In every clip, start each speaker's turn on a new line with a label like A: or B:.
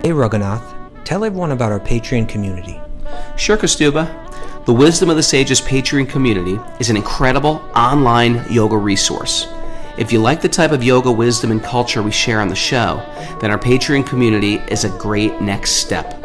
A: Hey Raghunath, tell everyone about our Patreon community.
B: Sure, Kastuba. The Wisdom of the Sages Patreon community is an incredible online yoga resource. If you like the type of yoga, wisdom, and culture we share on the show, then our Patreon community is a great next step.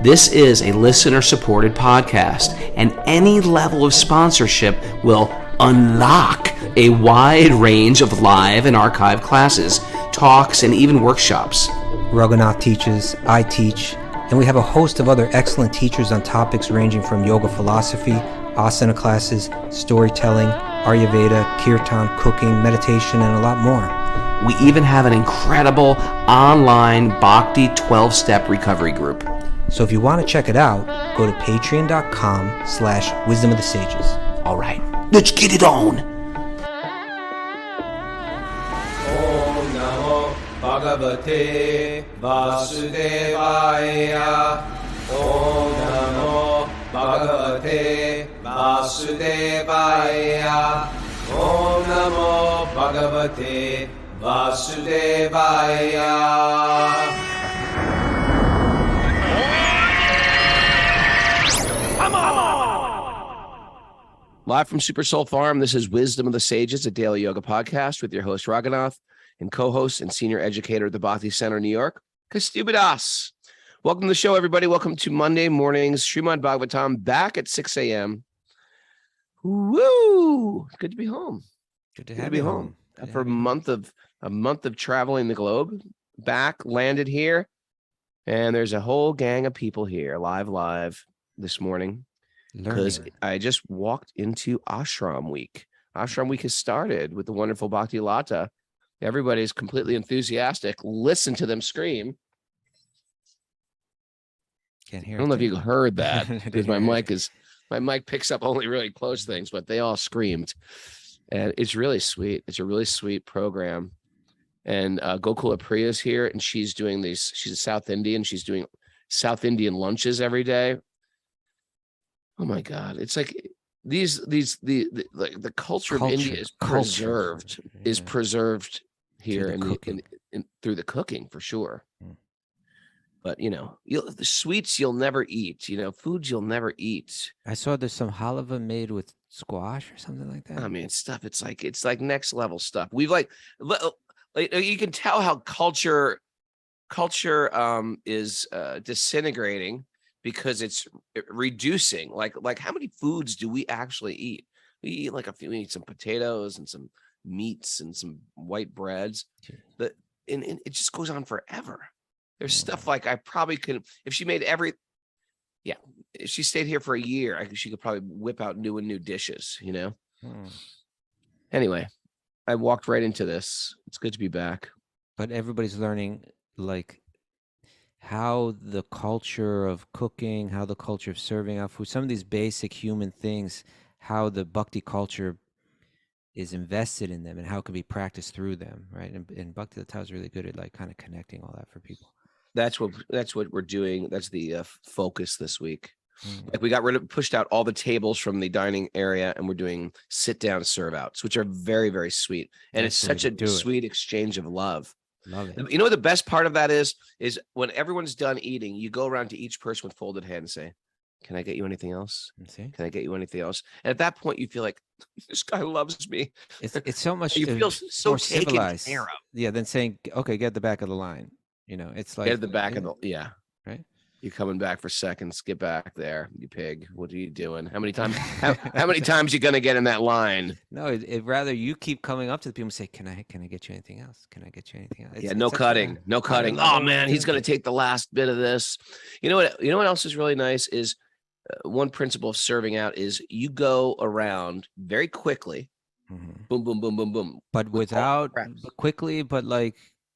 B: This is a listener-supported podcast, and any level of sponsorship will unlock a wide range of live and archived classes, talks, and even workshops.
A: Raghunath teaches, I teach, and we have a host of other excellent teachers on topics ranging from yoga philosophy, asana classes, storytelling, Ayurveda, kirtan, cooking, meditation, and a lot more.
B: We even have an incredible online Bhakti 12-step recovery group.
A: So if you want to check it out, go to patreon.com/wisdom of the sages.
B: All right, let's get it on.
C: Om Namo Bhagavate Vasudevaya. Om Namo Bhagavate Vasudevaya. Om Namo Bhagavate Vasudevaya.
B: Live from Super Soul Farm, this is Wisdom of the Sages, a daily yoga podcast with your host, Raghunath, and co-host and senior educator at the Bhakti Center, New York, Kastuba Das. Welcome to the show, everybody. Welcome to Monday mornings, Srimad Bhagavatam, back at 6 a.m. Woo! Good to be home.
A: Good to be home.
B: After a month of traveling the globe, back, landed here, and there's a whole gang of people here, live this morning. Because I just walked into ashram week. Ashram week has started with the wonderful Bhakti Lata. Everybody's completely enthusiastic. Listen to them scream.
A: Can't hear.
B: I don't know if you heard that because my mic picks up only really close things, but they all screamed, and it's really sweet. It's a really sweet program. And Gokula Priya's here, and she's doing these. She's a South Indian. She's doing South Indian lunches every day. Oh my God! It's like the culture of India is preserved here in through the cooking for sure. But the sweets you'll never eat. Foods you'll never eat.
A: I saw there's some halva made with squash or something like that.
B: I mean, stuff. It's like next level stuff. We've like you can tell how culture is disintegrating. Because it's reducing, like how many foods do we actually eat? We eat like we eat some potatoes and some meats and some white breads. And it just goes on forever. There's stuff like I probably could, if she made if she stayed here for a year, she could probably whip out new dishes, Anyway, I walked right into this. It's good to be back.
A: But everybody's learning how the culture of cooking, how the culture of serving out food, some of these basic human things, how the Bhakti culture is invested in them and how it can be practiced through them, right? And Bhakti Lata is really good at kind of connecting all that for people.
B: That's what we're doing. That's the focus this week. Like we got pushed out all the tables from the dining area, and we're doing sit down serve outs, which are very, very sweet. And it's such a sweet exchange of love.
A: Love it.
B: You know what the best part of that is when everyone's done eating, you go around to each person with folded hand and say, "Can I get you anything else? Can I get you anything else?" And at that point, you feel like this guy loves me.
A: It's so much.
B: You feel so
A: more
B: taken
A: civilized.
B: care of.
A: Yeah, than saying, "Okay, get the back of the line." It's like
B: Get at the back of the
A: right.
B: You're coming back for seconds. Get back there, you pig. What are you doing? How many times? how many times you gonna get in that line?
A: No, it rather you keep coming up to the people and say, "Can I get you anything else? Can I get you anything else?"
B: No cutting. Oh man, he's gonna take the last bit of this. You know what else is really nice is one principle of serving out is you go around very quickly, boom, boom, boom, boom, boom,
A: but quickly, but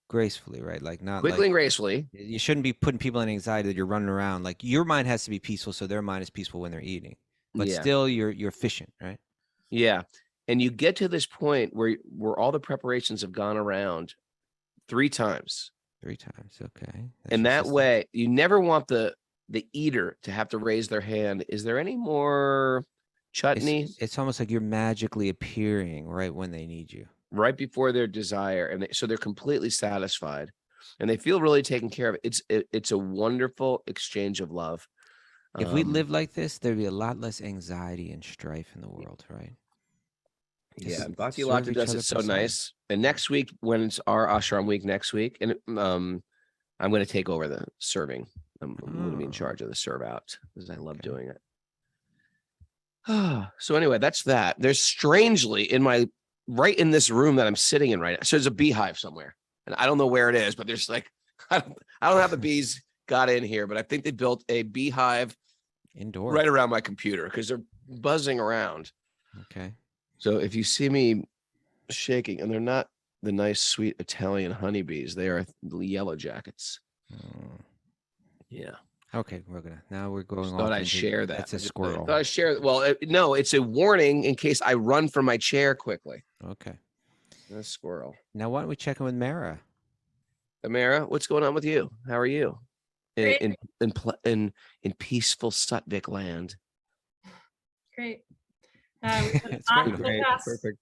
A: gracefully, right? Not
B: quickly and gracefully.
A: You shouldn't be putting people in anxiety that you're running around. Your mind has to be peaceful, so their mind is peaceful when they're eating. But still, you're efficient, right?
B: Yeah, and you get to this point where all the preparations have gone around 3 times.
A: 3 times, okay.
B: And that way, you never want the eater to have to raise their hand. Is there any more chutney?
A: It's almost like you're magically appearing right when they need you.
B: Right before their desire. And so they're completely satisfied. and they feel really taken care of. It's a wonderful exchange of love.
A: If we lived like this, there'd be a lot less anxiety and strife in the world, right?
B: Yeah,
A: Just
B: and Bhakti
A: serve
B: Lata
A: each
B: does
A: other
B: it so
A: personally.
B: nice. And next week, when it's our ashram week next week, and I'm going to take over the serving. I'm going to be in
A: Oh,
B: charge of the serve out because I love
A: okay.
B: doing it. So anyway, that's that. There's strangely right in this room that I'm sitting in right now. So there's a beehive somewhere, and I don't know where it is, but there's like I don't know how the bees got in here, but I think they built a beehive
A: Indoor.
B: right around my computer because they're buzzing around.
A: Okay.
B: So if you see me shaking, and they're not the nice, sweet Italian honeybees, they are the yellow jackets. Yeah.
A: Okay, now we're going
B: Just
A: off
B: thought I'd
A: into
B: share that.
A: that's a
B: I
A: squirrel.
B: thought I'd share. Well, no, it's a warning in case I run from my chair quickly.
A: Okay.
B: A squirrel.
A: Now why don't we check in with Mara?
B: Amara, what's going on with you? How are you?
D: Great.
B: In peaceful Sutvik land.
D: Great.
A: It's very
B: Great. Perfect.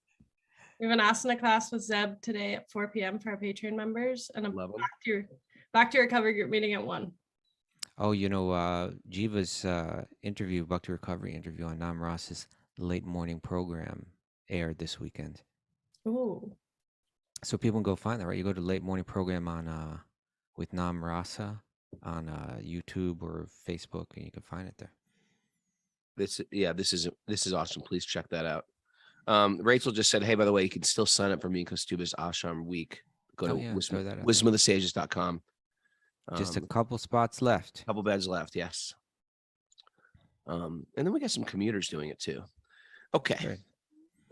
D: We have an asana class with Zeb today at 4 p.m. for our Patreon members, and a
B: Love 'em.
D: back to your recovery group meeting at 1.
A: Oh, Jiva's Bhakti Recovery interview on Nam Ross's late morning program aired this weekend.
D: Ooh.
A: So people can go find that, right? You go to late morning program on with Nam Rasa on YouTube or Facebook, and you can find it there.
B: This is awesome. Please check that out. Rachel just said, hey, by the way, you can still sign up for me because Kostuba's Ashram Week. Go to wisdomofthesages.com.
A: Just a couple spots left.
B: Couple beds left, yes. And then we got some commuters doing it too. Okay.
A: Great.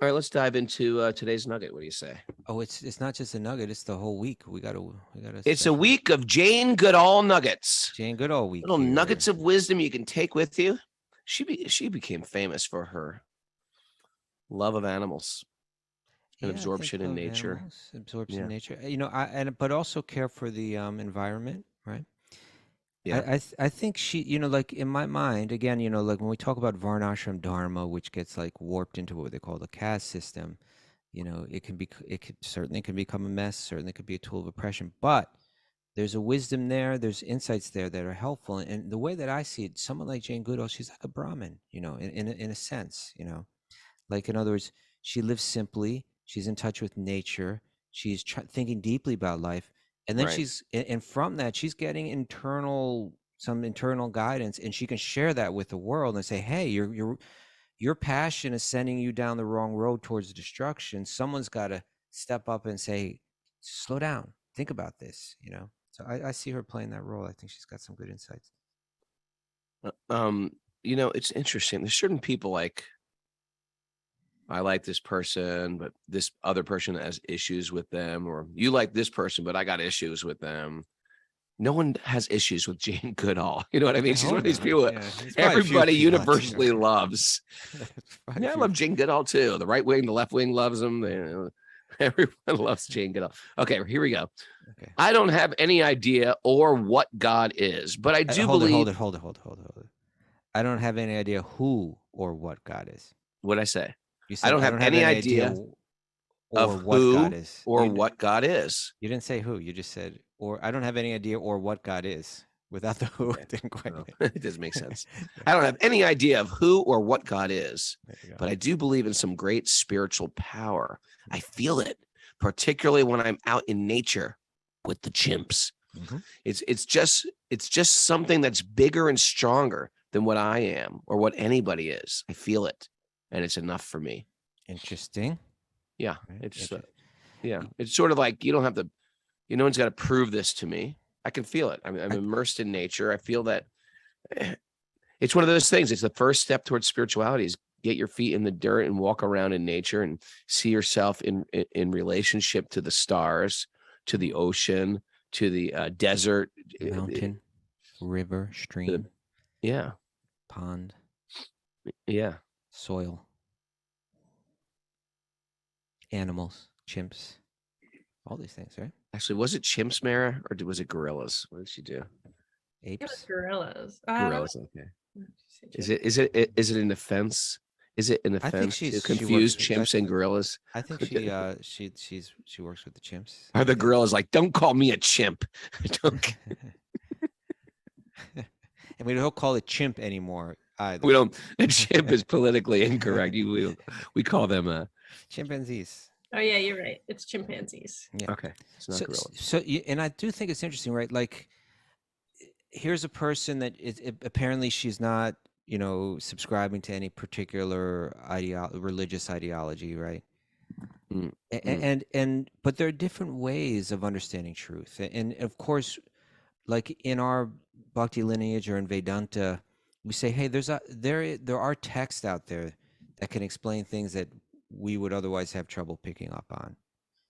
B: All right, let's dive into today's nugget. What do you say?
A: Oh, it's not just a nugget; it's the whole week. We gotta.
B: It's a week of Jane Goodall nuggets.
A: Jane Goodall week.
B: Little nuggets of wisdom you can take with you. She became famous for her love of animals and absorption in nature.
A: Animals, absorption in nature. But also care for the environment, right?
B: Yeah.
A: I think she, like in my mind, again, like when we talk about Varnashram Dharma, which gets like warped into what they call the caste system, it certainly can become a mess, certainly could be a tool of oppression, but there's a wisdom there, there's insights there that are helpful. And the way that I see it, someone like Jane Goodall, she's like a Brahmin, in a sense, like in other words, she lives simply, she's in touch with nature, she's thinking deeply about life. And then and from that, she's getting some internal guidance, and she can share that with the world and say, hey, your passion is sending you down the wrong road towards destruction. Someone's got to step up and say, slow down, think about this, So I see her playing that role. I think she's got some good insights.
B: It's interesting. There's certain people like, I like this person, but this other person has issues with them, or you like this person, but I got issues with them. No one has issues with Jane Goodall. You know what I mean? She's one of these people everybody universally loves. Yeah, I love Jane Goodall too. The right wing, the left wing loves them. Everyone loves Jane Goodall. Okay, here we go. Okay. I don't have any idea or what God is, but I do believe.
A: Hold it. I don't have any idea who or what God is.
B: What'd I say?
A: You said,
B: I don't have any idea of who
A: God is.
B: or what God is.
A: You didn't say who. You just said, or I don't have any idea or what God is. Without the who, it didn't quite make
B: it doesn't make sense. I don't have any idea of who or what God is, but I do believe in some great spiritual power. I feel it, particularly when I'm out in nature with the chimps. Mm-hmm. It's just something that's bigger and stronger than what I am or what anybody is. I feel it. And it's enough for me.
A: Interesting.
B: Yeah, it's it's sort of like you don't have to. No one's got to prove this to me. I can feel it. I'm immersed in nature. I feel that. It's one of those things. It's the first step towards spirituality. Is get your feet in the dirt and walk around in nature and see yourself in relationship to the stars, to the ocean, to the desert,
A: mountain, river, stream, pond, soil, animals, chimps, all these things, right?
B: Actually, was it chimps, Mara, or was it gorillas? What did she do?
D: Apes. It was gorillas.
B: Gorillas. Okay. Is it an offense Is it an
A: I think
B: offense to
A: she works
B: confuse
A: with
B: chimps and gorillas?
A: I think she works with the chimps.
B: Are the gorillas like, don't call me a chimp? Don't-
A: And we don't call it chimp anymore either.
B: we don't. A chimp is politically incorrect. We call them
A: Chimpanzees.
D: Oh yeah, you're right. It's chimpanzees.
A: Yeah.
B: okay. It's not gorillas.
A: So, and I do think it's interesting, right? Like, here's a person that apparently she's not, subscribing to any particular religious ideology, right?
B: Mm,
A: But there are different ways of understanding truth, and of course, like in our Bhakti lineage or in Vedanta, we say, hey, there are texts out there that can explain things that we would otherwise have trouble picking up on.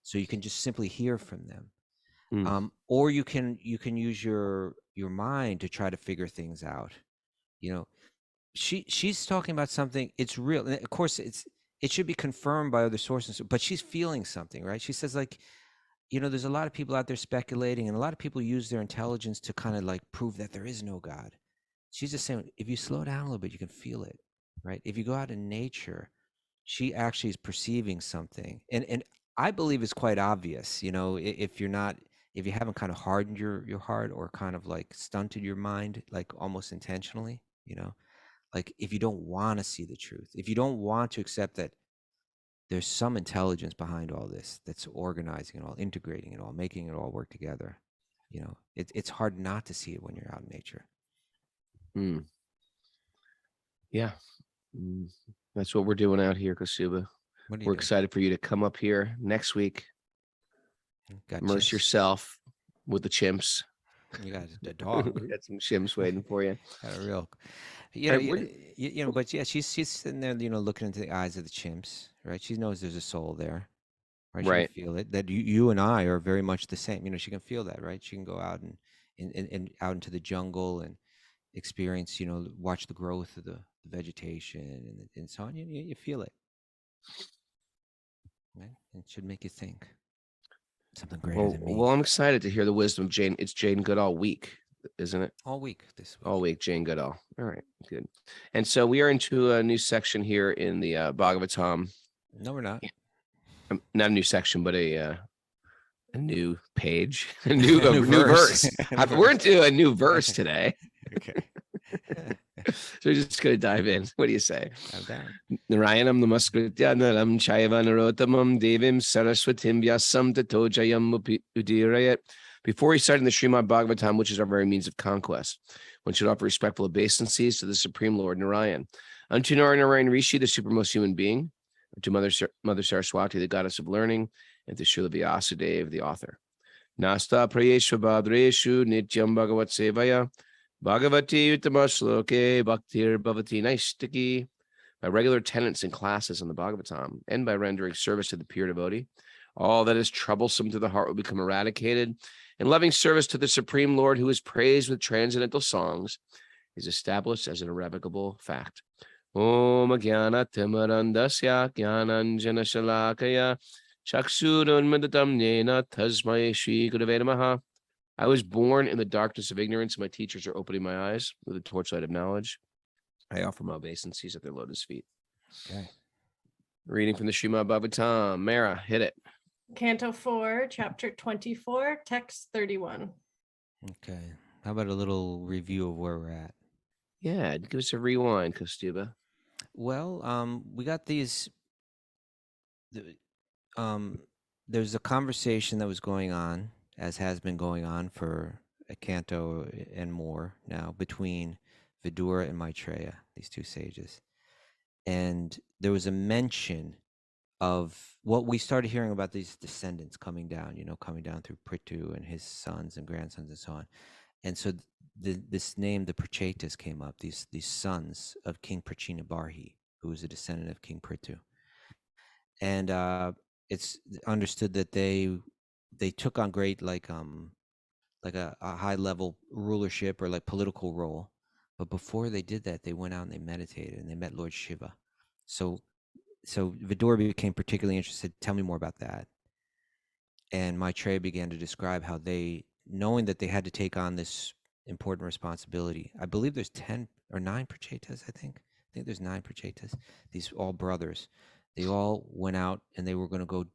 A: So you can just simply hear from them. Or you can use your mind to try to figure things out. She's talking about something. It's real, and of course it should be confirmed by other sources. But she's feeling something, right? She says, like, there's a lot of people out there speculating, and a lot of people use their intelligence to kind of like prove that there is no God. She's just saying, if you slow down a little bit, you can feel it, right? If you go out in nature, she actually is perceiving something, and I believe it's quite obvious. If you haven't kind of hardened your heart or kind of like stunted your mind, like almost intentionally, like if you don't want to see the truth, if you don't want to accept that there's some intelligence behind all this that's organizing it all, integrating it all, making it all work together, it's hard not to see it when you're out in nature.
B: Yeah. That's what we're doing out here, Kasuba. We're excited for you to come up here next week. Immerse yourself with the chimps.
A: You got a dog.
B: We got some chimps waiting for you.
A: Got a real, but yeah, she's sitting there, looking into the eyes of the chimps, right? She knows there's a soul there, right? She can feel it. That you and I are very much the same. She can feel that, right? She can go out and out into the jungle and experience, watch the growth of the vegetation and so on. You feel it, right? It should make you think something greater than me.
B: Well, I'm excited to hear the wisdom of Jane. It's Jane Goodall week, isn't it?
A: All week this week.
B: All week, Jane Goodall. All right, good. And so we are into a new section here in the Bhagavatam.
A: No, we're not.
B: Not a new section, but a new page, a new verse. We're into a new verse today.
A: Okay.
B: So we're just going to dive in. What do you say?
A: I'm down.
B: Narayanam namaskritya naram chaiva narotamam devim saraswatim vyasam tato jayam udirayat. Before reciting the Srimad Bhagavatam, which is our very means of conquest, one should offer respectful obeisances to the Supreme Lord Narayan, unto Narayan Rishi, the supermost human being, to Mother Saraswati, the goddess of learning, and to Srila Vyasadeva, the author. Nasta prayeshu bhadreshu nityam bhagavat sevaya bhagavati uttama bhaktir bhavati naistiki. By regular attendance in classes on the Bhagavatam and by rendering service to the pure devotee, all that is troublesome to the heart will become eradicated, and loving service to the Supreme Lord, who is praised with transcendental songs, is established as an irrevocable fact. Om Jnana Timarandasya Jnananjana Shalakaya Chaksurunmadatam Nena Tasmai Shri Gurave Namaha. I was born in the darkness of ignorance. My teachers are opening my eyes with the torchlight of knowledge. I offer my obeisances at their lotus feet.
A: Okay.
B: Reading from the Srimad Bhagavatam. Mara, hit it.
D: Canto 4, Chapter 24, Text 31.
A: Okay. How about a little review of where we're at?
B: Yeah, give us a rewind, Kostuba.
A: Well, we got these. There's a conversation that was going on, as has been going on for a canto and more now, between Vidura and Maitreya, these two sages. And there was a mention of what we started hearing about, these descendants coming down through Prithu and his sons and grandsons and so on. And so this name, the Prachetas, came up, these sons of King Prachinabarhi, who was a descendant of King Prithu. And it's understood that they took on great like a high level rulership or like political role. But before they did that, they went out and they meditated and they met Lord Shiva. So Vidura became particularly interested. Tell me more about that. And Maitreya began to describe how they, knowing that they had to take on this important responsibility. I believe there's 10 or 9 Prachetas, I think. think there's 9 prachetas. These all brothers. They all went out and they were going to go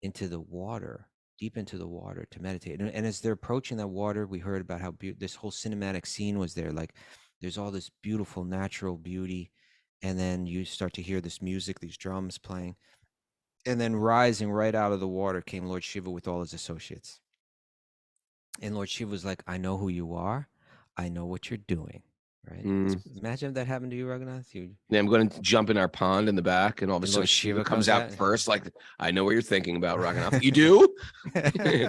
A: into the water, deep into the water to meditate. And as they're approaching that water, we heard about how this whole cinematic scene was there. Like there's all this beautiful natural beauty. And then you start to hear this music, these drums playing. And then rising right out of the water came Lord Shiva with all his associates. And Lord Shiva was like, I know who you are. I know what you're doing. Right? Imagine if that happened to you, Raghunath.
E: Yeah, I'm going to jump in our pond in the back, and all of a
A: And
E: sudden
A: Lord
E: Shiva
A: Shiva
E: comes
A: comes
E: out
A: out.
E: first. Like, I know what you're thinking about, Raghunath. You do?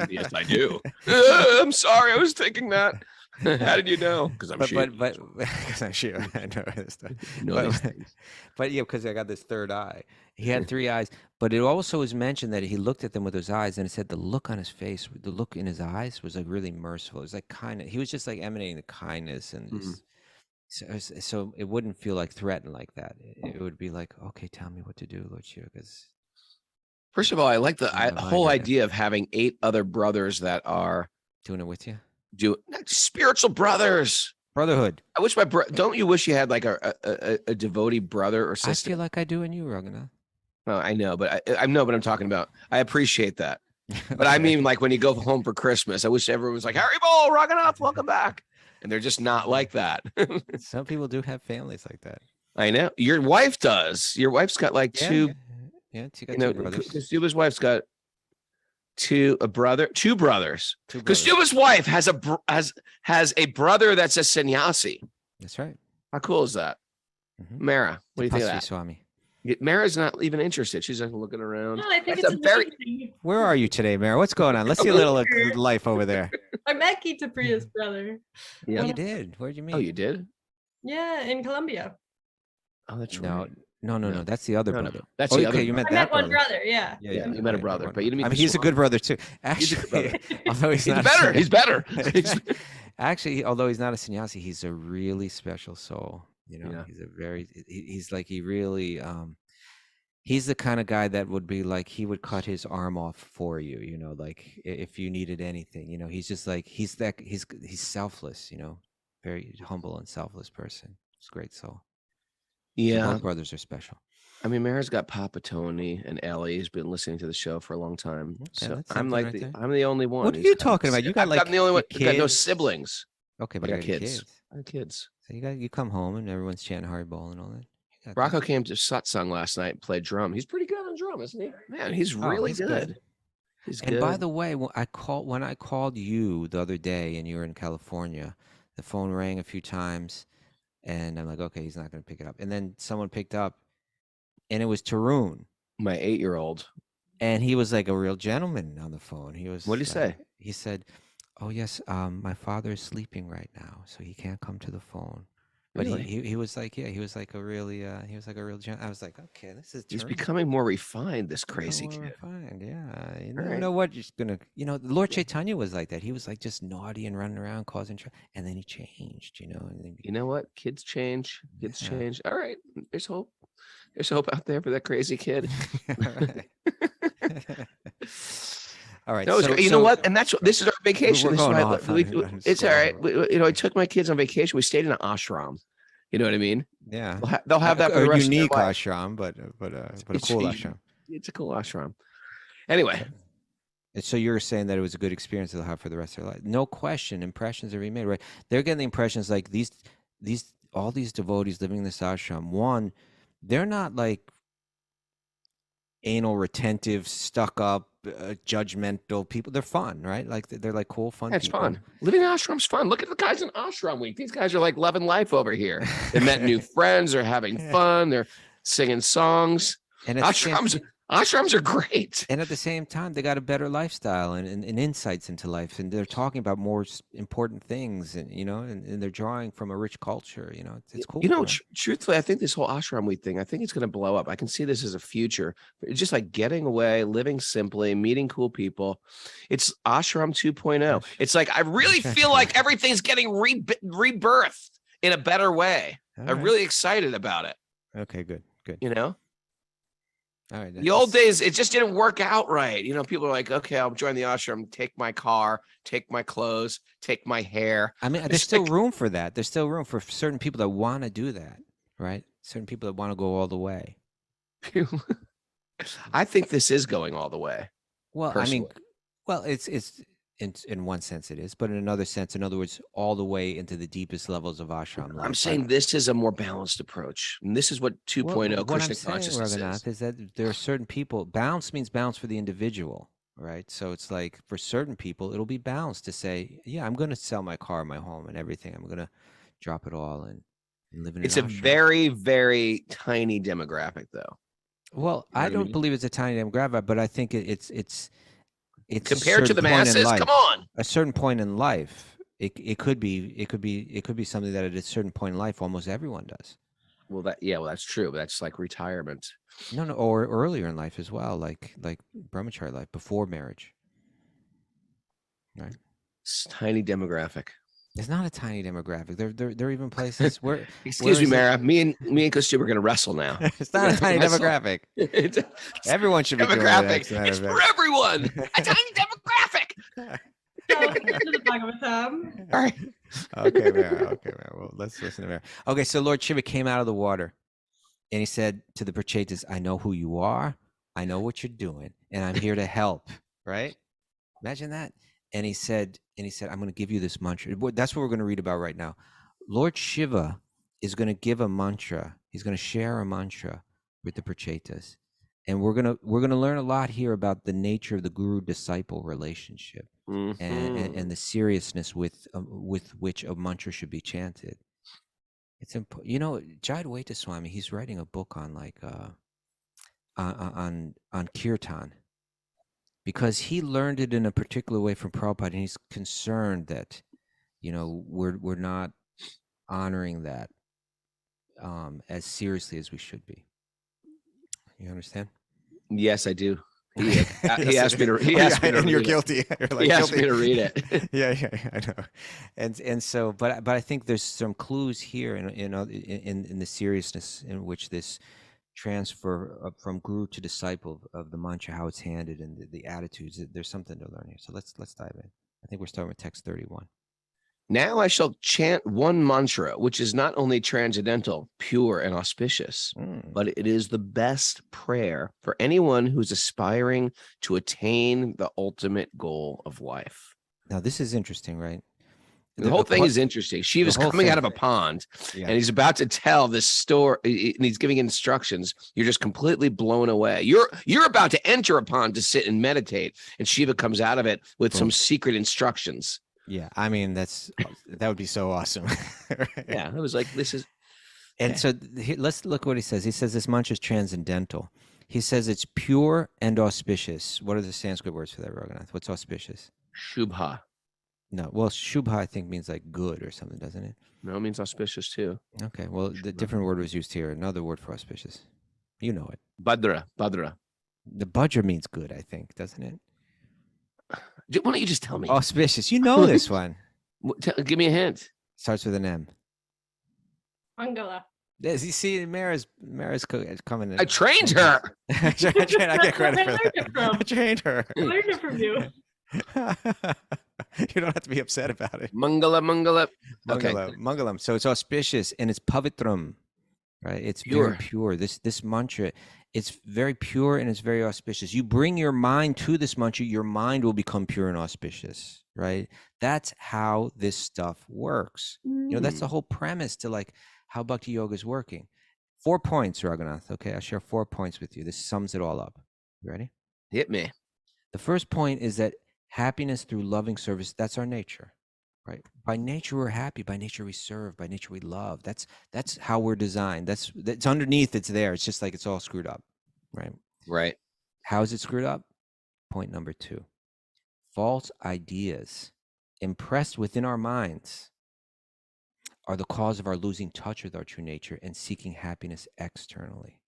E: Yes, I do. I'm sorry, I was thinking that. How did you know? Because I'm Shiva.
A: But because I'm Shiva, I know this stuff.
E: Know these things.
A: But yeah, because I got this third eye. He had 3 eyes, but it also was mentioned that he looked at them with those eyes, and it said the look on his face, the look in his eyes was like really merciful. It was like kind of, he was just like emanating the kindness and just, so it wouldn't feel like threatened like that. It would be like, okay, tell me what to do, Lord Shiva, because
E: First of all, I like the
A: mind
E: whole
A: right now.
E: idea of having 8 other brothers that are
A: doing it with you,
E: spiritual brothers.
A: brotherhood.
E: I wish don't you wish you had like a devotee brother or
A: I
E: sister?
A: feel like I do in you, Raghunath.
E: Well, I know, but I know what I'm talking about. I appreciate that. But I mean, like when you go home for Christmas, I wish everyone was like, Harry Ball, Raghunath, welcome back. And they're just not like that.
A: Some people do have families like that.
E: I know. Your wife does. Your wife's got like 2,
A: Yeah, she got
E: you know,
A: 2 brothers.
E: Kastuba's wife's got 2 brothers.
A: 2 brothers.
E: Kastuba's wife has a brother that's a sannyasi.
A: That's right.
E: How cool is that? Mara, what do you think of that?
A: Swami.
E: Mara's not even interested. She's like looking around.
D: No, I think
E: That's
D: it's amazing.
A: Where are you today, Mara? What's going on? Let's see a little life over there.
D: I met Gita Priya's brother.
E: Yeah.
A: Oh, you did. Where'd you meet?
E: Oh, you did?
D: Yeah, in Colombia.
E: Oh, that's
A: No,
E: right.
A: no. That's the other
E: No,
A: brother.
E: that's
A: Oh,
E: the
A: okay,
E: other.
A: you met
D: I
A: that
D: met one
A: brother.
D: brother, yeah.
E: Yeah, you met a brother, but you didn't meet.
A: I mean,
E: the
A: he's a
E: Swami.
A: good brother too.
E: He's a good
A: Actually, although he's not
E: better. He's better.
A: Actually, although he's not a sannyasi, he's a really special soul. You know,
E: Yeah.
A: he's a very. He's like he really. He's the kind of guy that would be like he would cut his arm off for you. You know, like if you needed anything. You know, he's just like he's selfless. You know, very humble and selfless person. He's a great soul. So
E: Yeah.
A: both brothers are special.
E: I mean, Mara's got Papa Tony and Ellie who's been listening to the show for a long time.
A: Okay,
E: So
A: that's
E: I'm
A: something
E: like
A: right there.
E: I'm the only one.
A: What are
E: who's
A: you
E: got-
A: talking about? You got like
E: I'm the only one.
A: your
E: I got no
A: kids.
E: siblings.
A: Okay,
E: I
A: but
E: got
A: you got your
E: kids. I got kids.
A: So you come home and everyone's chanting Hari Bol and all that. You got
E: Rocco
A: that.
E: came to satsang last night and played drum. He's pretty good on drum, isn't he? Man, he's really
A: he's
E: good.
A: good.
E: He's
A: And
E: good.
A: by the way, when I called you the other day and you were in California, the phone rang a few times, and I'm like, okay, he's not going to pick it up. And then someone picked up, and it was Tarun,
E: My 8-year-old.
A: and he was like a real gentleman on the phone. He was.
E: What'd he say?
A: He said, "Oh yes, my father is sleeping right now, so he can't come to the phone." But
E: Really?
A: he was like, yeah, he was like a really I was like, okay, this is
E: He's
A: Tarun.
E: becoming more refined, this crazy
A: Oh,
E: kid.
A: refined, yeah. You
E: All
A: never
E: right.
A: know what you're gonna. You know, Lord Chaitanya was like that. He was like just naughty and running around causing trouble, and then he changed. You know, and then
E: You know what? Kids change. Kids
A: Yeah.
E: change. All right. There's hope. There's hope out there for that crazy kid.
A: All right. All right.
E: No, you know what? And that's what this is our vacation.
A: we're
E: This is
A: going
E: why
A: off on
E: it's all right.
A: scroll.
E: I took my kids on vacation. We stayed in an ashram. You know what I mean?
A: Yeah.
E: They'll have that for the
A: a
E: rest of
A: unique
E: their life.
A: ashram, but a
E: It's
A: cool
E: a-
A: ashram.
E: It's a cool ashram. Anyway,
A: And so you're saying that it was a good experience they'll have for the rest of their life. No question, impressions are being made, right? They're getting the impressions like all these devotees living in this ashram. One, they're not like anal retentive, stuck up, judgmental people. They're fun, right? Like they're like cool, fun
E: it's
A: people.
E: fun. Living in ashram's fun. Look at the guys in ashram week. These guys are like loving life over here. They met new friends. They're having fun. They're singing songs.
A: And at the same-
E: Ashrams are great.
A: And at the same time, they got a better lifestyle and insights into life, and they're talking about more important things, and and they're drawing from a rich culture. It's cool.
E: Truthfully, I think this whole ashram week thing, I think it's going to blow up. I can see this as a future. It's just like getting away, living simply, meeting cool people. It's ashram 2.0. It's like I really feel like everything's getting rebirthed in a better way.
A: All
E: I'm
A: right.
E: really excited about it.
A: Okay, good. All right.
E: The old days, it just didn't work out right. People are like, okay, I'll join the ashram, take my car, take my clothes, take my hair.
A: I mean, there's still room for that. There's still room for certain people that want to do that, right? Certain people that want to go all the way.
E: I think this is going all the way.
A: Well,
E: Personally.
A: it's in one sense it is, but in another sense, in other words, all the way into the deepest levels of ashram life.
E: I'm saying this is a more balanced approach. And this is what 2.0
A: what I'm
E: Krishna
A: saying,
E: consciousness is.
A: Raghunath, is that there are certain people. Balance means balance for the individual, right? So it's like for certain people, it'll be balanced to say, yeah, I'm going to sell my car, my home, and everything. I'm going to drop it all and live in
E: It's
A: an
E: a
A: ashram.
E: very, very tiny demographic, though.
A: Well, I don't believe it's a tiny demographic, but I think it's
E: compared to the masses. Come on,
A: a certain point in life, it could be something that at a certain point in life, almost everyone does.
E: Well, that's true. But that's like retirement.
A: No, or earlier in life as well, like brahmachari life before marriage. Right.
E: It's tiny demographic.
A: It's not a tiny demographic. There are even places where.
E: Excuse me, Mara. Me and Kostu are going to wrestle now.
A: It's not a tiny demographic. Everyone should be doing it.
E: It's for everyone. A tiny demographic.
D: To the Bhagavatam.
E: All right.
A: Okay, Mara. Well, let's listen to Mara. Okay, so Lord Shiva came out of the water, and he said to the Prachetas, "I know who you are. I know what you're doing, and I'm here to help." Right? Imagine that. And he said, I'm going to give you this mantra. That's what we're going to read about right now. Lord Shiva is going to give a mantra. He's going to share a mantra with the Prachetas. And we're going to learn a lot here about the nature of the guru-disciple relationship and the seriousness with which a mantra should be chanted. It's important. You know, Jayadvaita Swami, he's writing a book on on kirtan, because he learned it in a particular way from Prabhupada, and he's concerned that, we're not honoring that as seriously as we should be. You understand?
E: Yes, I do. He asked me to. He asked me to.
A: And you're
E: read
A: guilty.
E: It. He asked me to read it.
A: Yeah, I know. And so, but I think there's some clues here in the seriousness in which this transfer from guru to disciple of the mantra, how it's handed, and the attitudes. There's something to learn here. So let's dive in. I think we're starting with text 31.
E: Now I shall chant one mantra, which is not only transcendental, pure, and auspicious, but it is the best prayer for anyone who's aspiring to attain the ultimate goal of life.
A: Now, this is interesting, right?
E: The whole thing is interesting. Shiva's coming out of a pond, and he's about to tell this story, and he's giving instructions. You're just completely blown away. You're about to enter a pond to sit and meditate, and Shiva comes out of it with some secret instructions.
A: Yeah, I mean, that would be so awesome. Right?
E: Yeah, I was like, this is.
A: And so let's look what he says. He says this mantra is transcendental. He says it's pure and auspicious. What are the Sanskrit words for that, Raghunath? What's auspicious?
E: Shubha.
A: No, well, Shubha I think means like good or something, doesn't it?
E: No, it means auspicious too.
A: Okay, well, the different word was used here. Another word for auspicious. You know it.
E: Bhadra.
A: The Bhadra means good, I think, doesn't it?
E: Why don't you just tell me?
A: Auspicious. You know this one.
E: Give me a hint.
A: Starts with an M.
D: Mangala.
A: Yes, you see, Mara's coming in.
E: I trained her.
A: I get credit for that. I trained her.
D: I learned it from you.
A: You don't have to be upset about it.
E: Mangala. Okay.
A: Mangalam. So it's auspicious and it's pavitram, right? It's
E: pure.
A: Very pure. This mantra, it's very pure and it's very auspicious. You bring your mind to this mantra, your mind will become pure and auspicious, right? That's how this stuff works. That's the whole premise to like how Bhakti Yoga is working. 4 points, Raghunath. Okay, I'll share 4 points with you. This sums it all up. You ready?
E: Hit me.
A: The first point is that happiness through loving service, that's our nature, right? By nature, we're happy. By nature, we serve. By nature, we love. That's how we're designed. That's underneath. It's there. It's just like it's all screwed up, right?
E: Right.
A: How is it screwed up? Point number 2. False ideas impressed within our minds are the cause of our losing touch with our true nature and seeking happiness externally.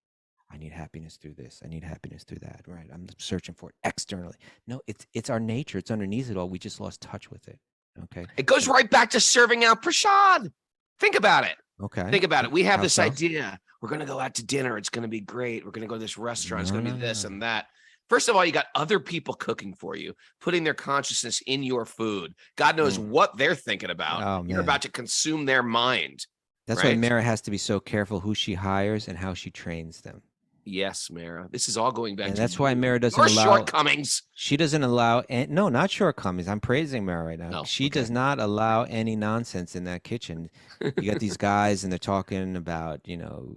A: I need happiness through this. I need happiness through that, right? I'm searching for it externally. No, it's our nature. It's underneath it all. We just lost touch with it, okay?
E: It goes right back to serving out prasad. Think about it.
A: Okay.
E: Think about it. We have
A: How
E: this
A: so?
E: idea. We're going to go out to dinner. It's going to be great. We're going to go to this restaurant. It's going to be this and that. First of all, you got other people cooking for you, putting their consciousness in your food. God knows what they're thinking about.
A: Oh,
E: You're
A: man.
E: about to consume their mind.
A: That's why
E: right?
A: Mara has to be so careful who she hires and how she trains them.
E: Yes, Mara. This is all going back
A: And
E: to
A: that's why Mara doesn't
E: your
A: allow
E: shortcomings.
A: She doesn't allow no, not shortcomings. I'm praising Mara right now.
E: Oh,
A: She
E: okay.
A: does not allow any nonsense in that kitchen. You got these guys and they're talking about,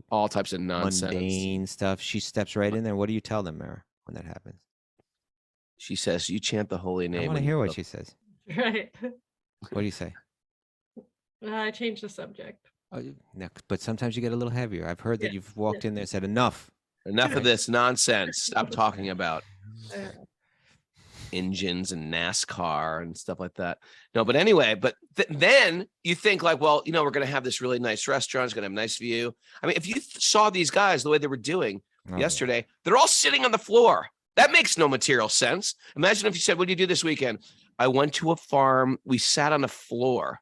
E: All types of nonsense.
A: mundane stuff. She steps right in there. What do you tell them, Mara, when that happens?
E: She says, "You chant the holy
A: I
E: name."
A: want to
E: when
A: hear
E: you
A: what
E: cook."
A: she says.
D: Right.
A: What do you say?
D: I changed the subject.
A: Oh, no, but sometimes you get a little heavier. I've heard that
D: Yeah,
A: you've walked in there and said, enough.
E: Enough of this nonsense. Stop talking about
D: Uh,
E: engines and NASCAR and stuff like that. No, but anyway, but then you think like, well, we're going to have this really nice restaurant. It's going to have a nice view. I mean, if you saw these guys the way they were doing yesterday, they're all sitting on the floor. That makes no material sense. Imagine if you said, what did you do this weekend? I went to a farm. We sat on the floor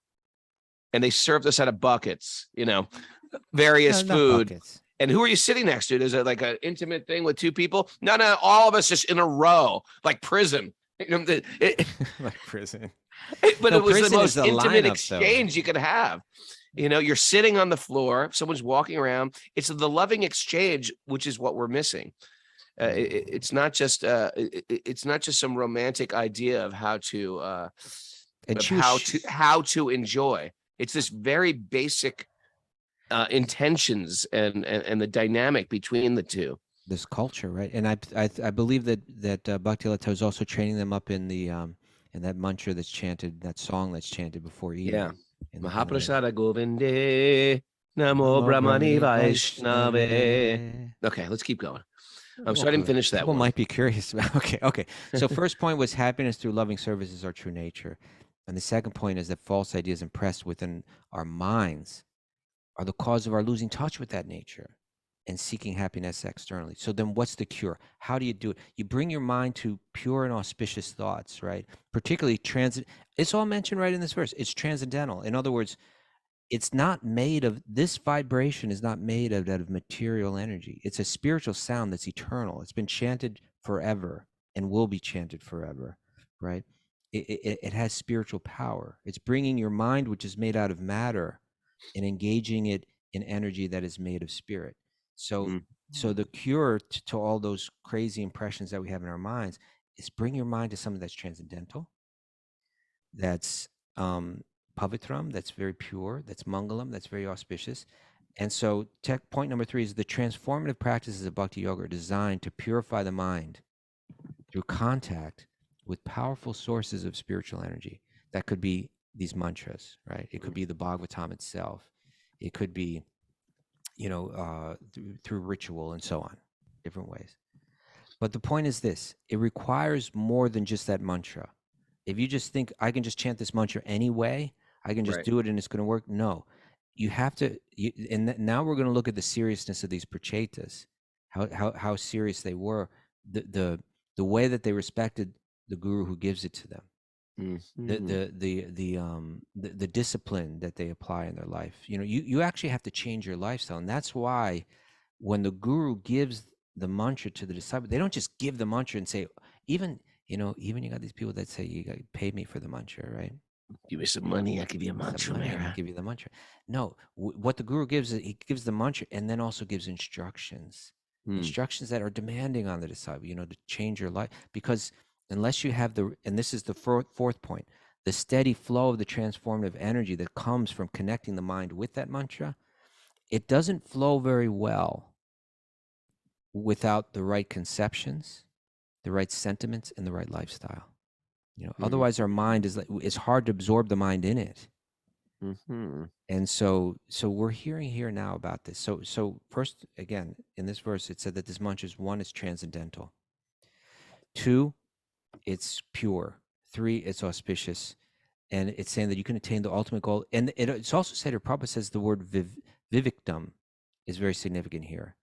E: and they served us out of buckets, various
A: Not
E: food.
A: buckets.
E: And who are you sitting next to? Is it like an intimate thing with two people? No, all of us just in a row, like prison.
A: Like prison.
E: But
A: No,
E: it was the
A: prison is
E: most
A: the
E: intimate
A: lineup, though.
E: exchange you could have. You're sitting on the floor, someone's walking around. It's the loving exchange, which is what we're missing. It's not just some romantic idea of how to how to enjoy. It's this very basic intentions and the dynamic between the two.
A: This culture, right? And I believe that Bhakti Lata is also training them up in the in that mantra that's chanted, that song that's chanted before eating.
E: Yeah.
A: In the
E: Mahaprasada Govinde Namo Brahmani Vaishnave. Okay, let's keep going. So I didn't finish that
A: People
E: one.
A: might be curious about. Okay. So first point was happiness through loving service is our true nature, and the second point is that false ideas impressed within our minds are the cause of our losing touch with that nature and seeking happiness externally. So then what's the cure? How do you do it? You bring your mind to pure and auspicious thoughts, right? Particularly it's all mentioned right in this verse. It's transcendental. In other words, it's not made of, this vibration is not made out of material energy. It's a spiritual sound that's eternal. It's been chanted forever and will be chanted forever, right? It has spiritual power. It's bringing your mind, which is made out of matter, and engaging it in energy that is made of spirit. So the cure to all those crazy impressions that we have in our minds is bring your mind to something that's transcendental, that's pavitram, that's very pure, that's mangalam, that's very auspicious. And so point number 3 is the transformative practices of bhakti yoga are designed to purify the mind through contact with powerful sources of spiritual energy. That could be these mantras, right? It could be the Bhagavatam itself. It could be, through ritual and so on, different ways. But the point is this: it requires more than just that mantra. If you just think I can just chant this mantra anyway, I can just do it and it's going to work. No, you have to. Now we're going to look at the seriousness of these prachetas, how serious they were, the way that they respected the guru who gives it to them. The discipline that they apply in their life. You actually have to change your lifestyle, and that's why when the guru gives the mantra to the disciple, they don't just give the mantra and say, even you got these people that say, you got to pay me for the mantra, right?
E: Give me some money, I'll give you a mantra.
A: I'll give you the mantra. No, what the guru gives is he gives the mantra and then also gives instructions that are demanding on the disciple, to change your life. Because unless you have and this is the fourth point, the steady flow of the transformative energy that comes from connecting the mind with that mantra, it doesn't flow very well without the right conceptions, the right sentiments, and the right lifestyle. Otherwise our mind it's hard to absorb the mind in it. And so we're hearing here now about this. So first, again, in this verse, it said that this mantra is 1, it's transcendental. 2, it's pure. 3, it's auspicious. And it's saying that you can attain the ultimate goal. And it's also said here, Prabhupada says the word viviktam is very significant here.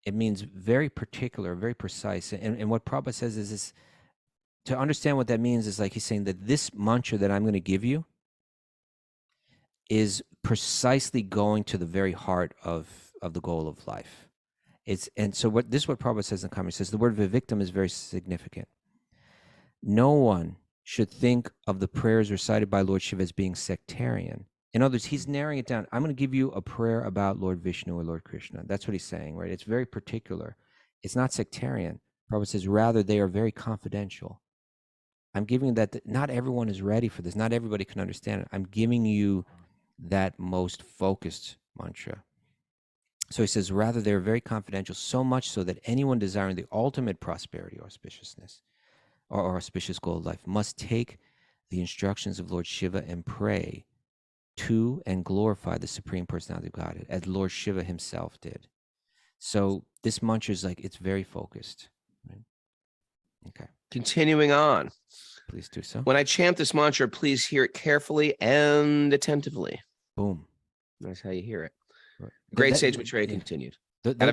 A: It means very particular, very precise. And what Prabhupada says is this, to understand what that means is like he's saying that this mantra that I'm going to give you is precisely going to the very heart of the goal of life. This is what Prabhupada says in the comment. He says the word viviktam is very significant. No one should think of the prayers recited by Lord Shiva as being sectarian, In other words, he's narrowing it down. I'm going to give you a prayer about Lord Vishnu or Lord Krishna. That's what he's saying, right? It's very particular. It's not sectarian. Prabhupada says, rather, they are very confidential. I'm giving that not everyone is ready for this. Not everybody can understand it. I'm giving you that most focused mantra. So he says, rather, they're very confidential, so much so that anyone desiring the ultimate prosperity or auspiciousness or auspicious goal of life must take the instructions of Lord Shiva and pray to and glorify the Supreme Personality of Godhead, as Lord Shiva himself did. So this mantra is like, it's very focused. Right? Okay.
E: Continuing on.
A: Please do so.
E: When I chant this mantra, please hear it carefully and attentively.
A: Boom.
E: That's how you hear it.
A: Right.
E: Great sage Maitreya continued.
A: Those, I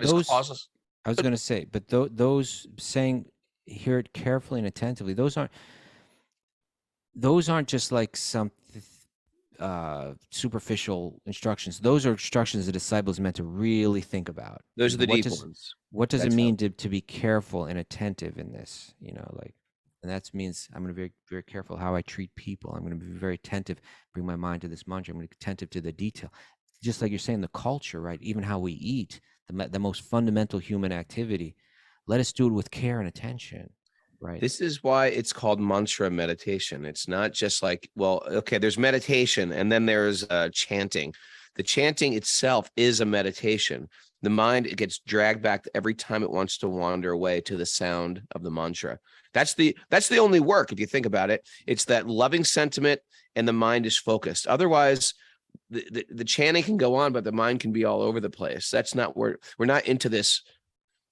A: was going to say, but those saying, hear it carefully and attentively, those aren't just like some superficial instructions. Those are instructions the disciple is meant to really think about.
E: Those are the deep ones.
A: What does it mean to be careful and attentive in this? And that means I'm going to be very, very careful how I treat people. I'm going to be very attentive, bring my mind to this mantra. I'm going to be attentive to the detail. Just like you're saying, the culture, right? Even how we eat, the most fundamental human activity. Let us do it with care and attention. Right.
E: This is why it's called mantra meditation. It's not just like, well, okay, there's meditation and then there's chanting. The chanting itself is a meditation. The mind, it gets dragged back every time it wants to wander away to the sound of the mantra. That's the only work, if you think about it. It's that loving sentiment and the mind is focused. Otherwise, the chanting can go on, but the mind can be all over the place. That's not where we're not into this.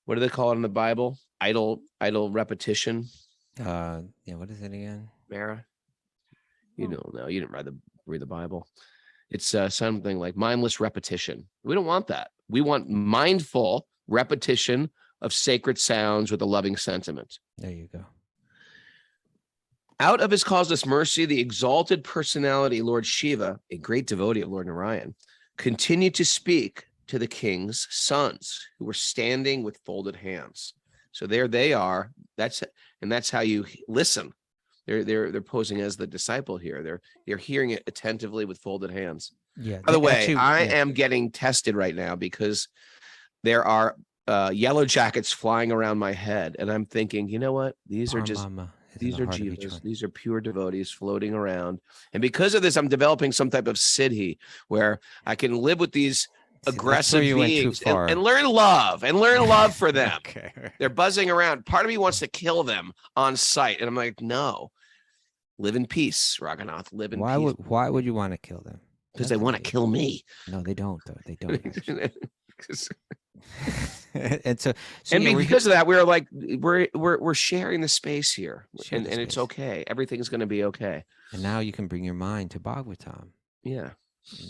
E: What do they call it in the Bible? Idle repetition.
A: What is it again?
E: Mara, you don't know. You didn't read the Bible. It's something like mindless repetition. We don't want that. We want mindful repetition of sacred sounds with a loving sentiment.
A: There you go.
E: Out of his causeless mercy, the exalted personality, Lord Shiva, a great devotee of Lord Narayan, continued to speak to the king's sons who were standing with folded hands. So there they are. That's how you listen. They're posing as the disciple here. They're hearing it attentively with folded hands.
A: Yeah.
E: By the way, I am getting tested right now because there are yellow jackets flying around my head, and I'm thinking, you know what? These are jivas. These are pure devotees floating around, and because of this, I'm developing some type of siddhi where I can live with these aggressive beings and learn love for them.
A: Okay.
E: They're buzzing around. Part of me wants to kill them on sight, and I'm like, no, live in peace, Raghunath. Live in peace.
A: Why would you want to kill them?
E: Because they want to kill me.
A: No, they don't. Though they don't.
E: And because of that, we're like we're sharing the space here, and it's okay. Everything's going to be okay.
A: And now you can bring your mind to Bhagavatam.
E: Yeah.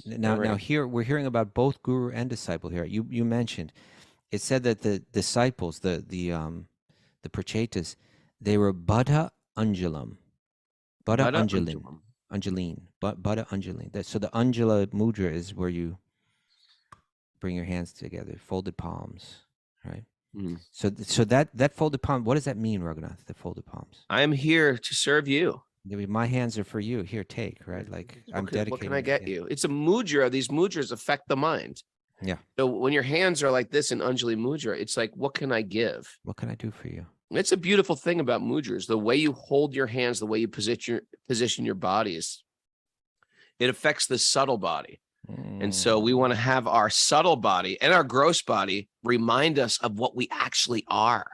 A: Now here we're hearing about both guru and disciple here. You mentioned it said that the disciples, the prachetas, they were Buddha Anjalam. Buddha Anjaline. Buddha Anjaline. So the Anjala Mudra is where you bring your hands together, folded palms, right? Mm. So that folded palm, what does that mean, Raghunath, the folded palms?
E: I am here to serve you.
A: My hands are for you. Here, take, right? Like I'm dedicated.
E: What can I get you? It's a mudra. These mudras affect the mind.
A: Yeah.
E: So when your hands are like this in Anjali Mudra, it's like, what can I give?
A: What can I do for you?
E: It's a beautiful thing about mudras. The way you hold your hands, the way you position your bodies, it affects the subtle body. And so we want to have our subtle body and our gross body remind us of what we actually are.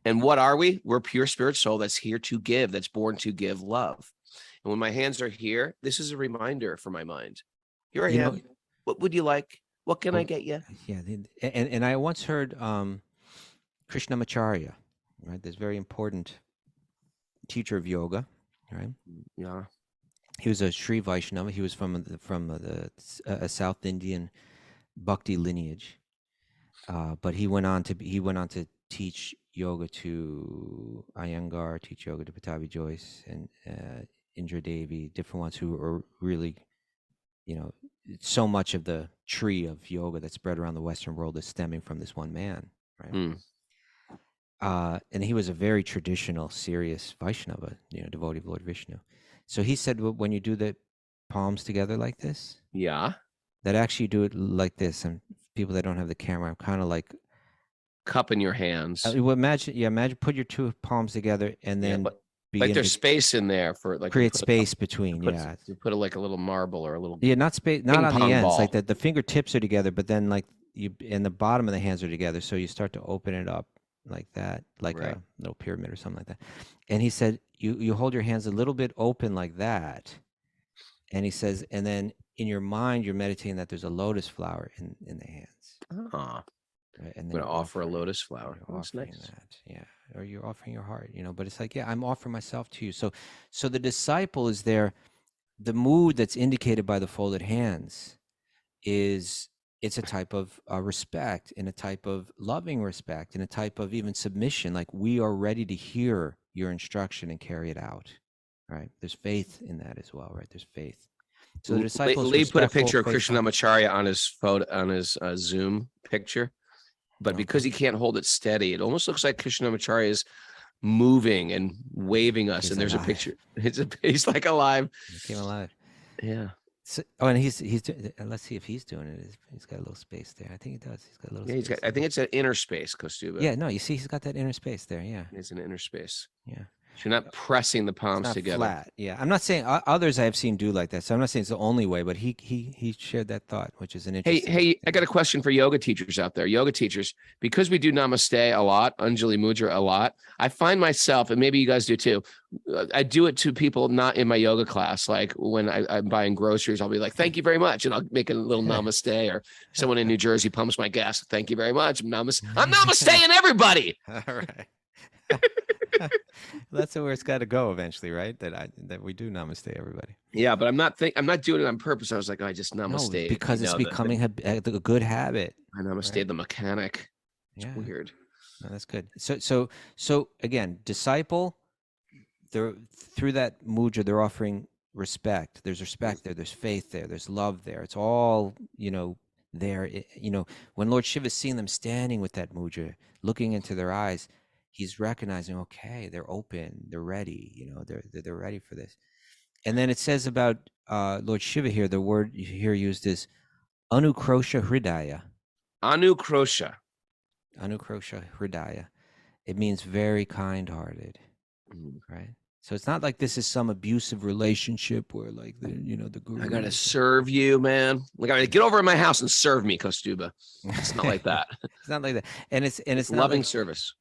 E: And what are we? We're pure spirit soul that's here to give, that's born to give love. And when my hands are here, this is a reminder for my mind. Here I am. What would you like? What can I get you?
A: Yeah. And I once heard Krishnamacharya, right? This very important teacher of yoga, right?
E: Yeah.
A: He was a Sri Vaishnava. He was from a South Indian Bhakti lineage, but he went on to teach yoga to Iyengar, teach yoga to Patabi Joyce and Indra Devi, different ones who are really, so much of the tree of yoga that's spread around the Western world is stemming from this one man, right? And he was a very traditional, serious Vaishnava, devotee of Lord Vishnu. So he said, when you do the palms together like this,
E: Yeah.
A: that actually do it like this, and people that don't have the camera, I'm kind of like,
E: Cup in your hands.
A: imagine put your two palms together and
E: Yeah,
A: then
E: like
A: begin
E: there's
A: to
E: space in there for like
A: create space between.
E: you put like a little marble or a little
A: Not space, not
E: ping
A: on the
E: pong
A: ends,
E: ball.
A: like that. The fingertips are together, but then like you and the bottom of the hands are together. So you start to open it up like that, like
E: Right.
A: a little pyramid or something like that. And he said, you hold your hands a little bit open like that. And he says, and then in your mind, you're meditating that there's a lotus flower in the hands.
E: Ah,
A: Right? And
E: I'm
A: then
E: gonna
A: you
E: offer a lotus flower.
A: you're
E: Oh, that's
A: offering
E: nice.
A: that, yeah, or you're offering your heart, but it's like, yeah, I'm offering myself to you. So the disciple is there. The mood that's indicated by the folded hands is, it's a type of respect, and a type of loving respect, and a type of even submission, like we are ready to hear your instruction and carry it out, right? There's faith in that as well, right? There's faith. So the disciple is
E: Lee put a
A: respectful,
E: picture of
A: faithful.
E: Krishnamacharya on his photo on his Zoom picture, but because
A: Okay.
E: he can't hold it steady, it almost looks like Krishnamacharya is moving and waving us.
A: He's
E: And there's a
A: alive.
E: picture. He's like alive.
A: He came alive.
E: Yeah.
A: So, and he's let's see if he's doing it. He's got a little space there. I think he does. He's got a little
E: Yeah,
A: space.
E: I think it's an inner space, Kostuba.
A: Yeah, no, you see, he's got that inner space there. Yeah,
E: It's an inner space.
A: yeah.
E: So you're not pressing the
A: It's
E: palms
A: not
E: together.
A: flat. Yeah, I'm not saying others I have seen do like that. So I'm not saying it's the only way, but he shared that thought, which is an interesting.
E: Hey, I got a question for yoga teachers out there. Yoga teachers, because we do namaste a lot, Anjali Mudra a lot, I find myself, and maybe you guys do too, I do it to people not in my yoga class. Like when I'm buying groceries, I'll be like, thank you very much. And I'll make a little namaste, or someone in New Jersey pumps my gas. Thank you very much. I'm namaste-ing everybody.
A: All right. That's where it's got to go eventually, right? That we do namaste everybody.
E: Yeah, but I'm not doing it on purpose. I was like, I just
A: No,
E: namaste.
A: because it's becoming a good habit.
E: I namaste
A: right?
E: the mechanic. It's
A: Yeah.
E: weird.
A: No, that's good. So again, disciple, they're through that mudra, they're offering respect. There's respect there. There's faith there. There's love there. It's all, there. When Lord Shiva is seeing them standing with that mudra, looking into their eyes, he's recognizing, okay, they're open, they're ready. They're ready for this. And then it says about Lord Shiva here. The word here used is anukrosha hridaya.
E: Anukrosha.
A: Anukrosha hridaya. It means very kind-hearted, right? So it's not like this is some abusive relationship where like the guru.
E: I gotta serve you, man. Like, I mean, get over in my house and serve me, Kostuba. It's not like that.
A: It's not like that, and it's not
E: loving
A: like,
E: service.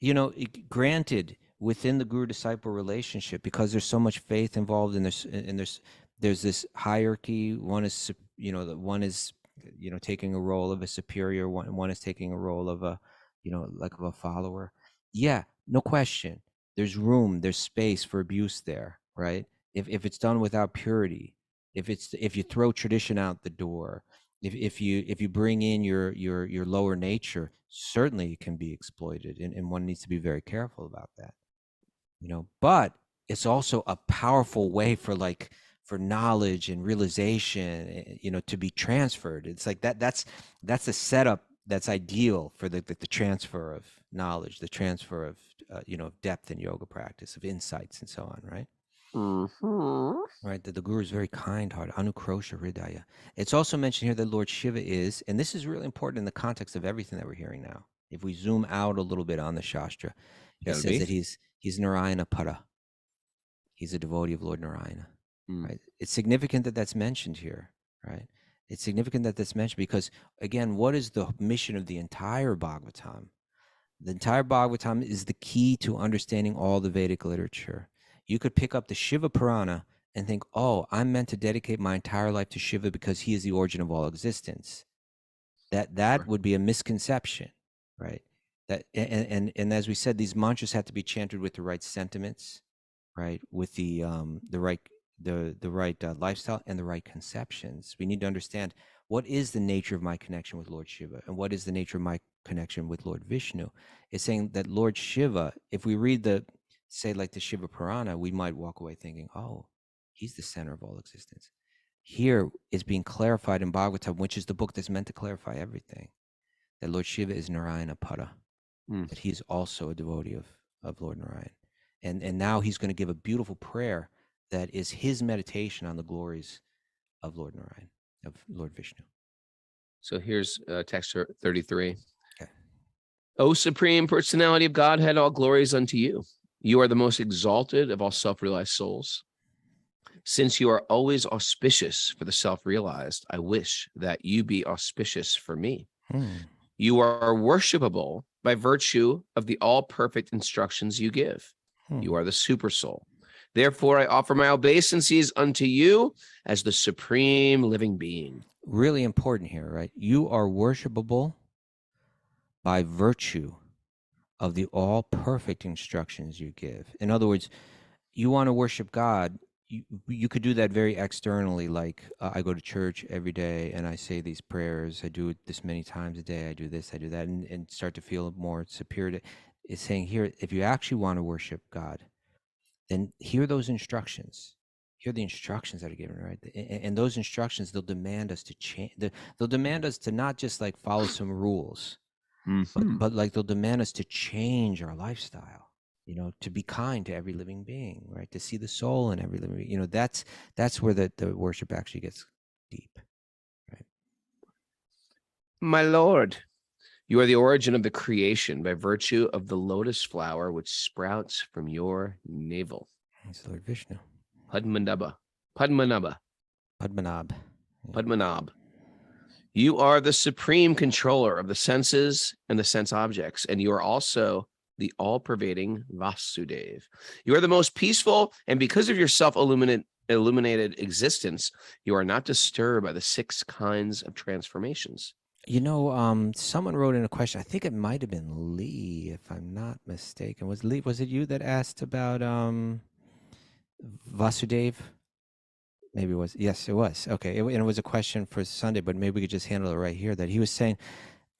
A: Granted, within the guru-disciple relationship, because there's so much faith involved, and there's this hierarchy. One is one is taking a role of a superior. One is taking a role of a like of a follower. Yeah, no question. There's room, there's space for abuse there, right? If it's done without purity, if you throw tradition out the door, if you bring in your lower nature, certainly it can be exploited, and one needs to be very careful about that. But it's also a powerful way for knowledge and realization, to be transferred. It's like that's a setup that's ideal for the transfer of knowledge, the transfer of depth in yoga practice, of insights and so on, right? Right, that the guru is very kind-hearted, anukrosha hridaya. It's also mentioned here that Lord Shiva is, and this is really important in the context of everything that we're hearing now. If we zoom out a little bit on the Shastra, he says that he's Narayana Para. He's a devotee of Lord Narayana. Right? It's significant that that's mentioned here, right? It's significant that that's mentioned because, again, what is the mission of the entire Bhagavatam? The entire Bhagavatam is the key to understanding all the Vedic literature. You could pick up the Shiva Purana and think, oh, I'm meant to dedicate my entire life to Shiva because he is the origin of all existence. That would be a misconception, right? That and as we said, these mantras have to be chanted with the right sentiments, right? With the right lifestyle and the right conceptions. We need to understand what is the nature of my connection with Lord Shiva and what is the nature of my connection with Lord Vishnu. It's saying that Lord Shiva, if we read the Shiva Purana, we might walk away thinking, oh, he's the center of all existence. Here is being clarified in Bhagavatam, which is the book that's meant to clarify everything, that Lord Shiva is Narayana Para, that he's also a devotee of Lord Narayan. And now he's going to give a beautiful prayer that is his meditation on the glories of Lord Narayan, of Lord Vishnu.
E: So here's text 33.
A: Okay.
E: O Supreme Personality of Godhead, all glories unto you. You are the most exalted of all self-realized souls. Since you are always auspicious for the self-realized, I wish that you be auspicious for me. You are worshipable by virtue of the all-perfect instructions you give. You are the super soul. Therefore, I offer my obeisances unto you as the supreme living being.
A: Really important here, right? You are worshipable by virtue of the all perfect instructions you give. In other words, you want to worship God, you could do that very externally, like I go to church every day and I say these prayers, I do it this many times a day, I do this, I do that, and start to feel more superior. It's saying here, if you actually want to worship God, then hear those instructions. Hear the instructions that are given, right? And those instructions, they'll demand us to change. They'll demand us to not just like follow some rules, but like they'll demand us to change our lifestyle. You know, to be kind to every living being, right? To see the soul in every living being. You know, that's where the worship actually gets deep, right?
E: My Lord, you are the origin of the creation by virtue of the lotus flower which sprouts from your navel.
A: It's Lord Vishnu.
E: Padmanabha.
A: Padmanabh.
E: Padmanabh. You are the supreme controller of the senses and the sense objects, and you are also the all-pervading Vasudev. You are the most peaceful, and because of your self-illuminated existence, you are not disturbed by the 6 kinds of transformations.
A: You know, someone wrote in a question. I think it might have been Lee, if I'm not mistaken. Was it you that asked about Vasudev? Maybe it was. Yes, it was. Okay. And it was a question for Sunday, but maybe we could just handle it right here. That he was saying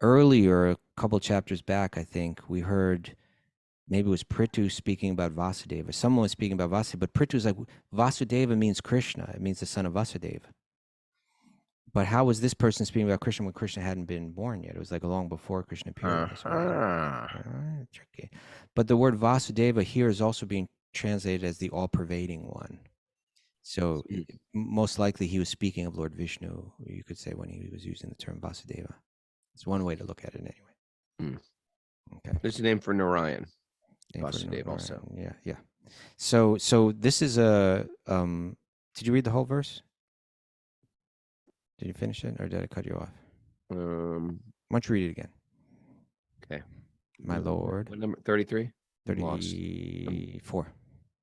A: earlier, a couple chapters back, I think, we heard, maybe it was Prithu speaking about Vasudeva. Someone was speaking about Vasudeva, but Prithu's like, Vasudeva means Krishna. It means the son of Vasudeva. But how was this person speaking about Krishna when Krishna hadn't been born yet? It was like long before Krishna appeared in this world. Tricky. But the word Vasudeva here is also being translated as the all-pervading one. So most likely he was speaking of Lord Vishnu, you could say, when he was using the term Vasudeva. It's one way to look at it anyway. Okay.
E: There's a name for Narayan. Vasudeva also.
A: Yeah. So this is a did you read the whole verse? Did you finish it or did I cut you off? Why don't you read it again?
E: Okay.
A: My Lord.
E: What number? 33?
A: 34.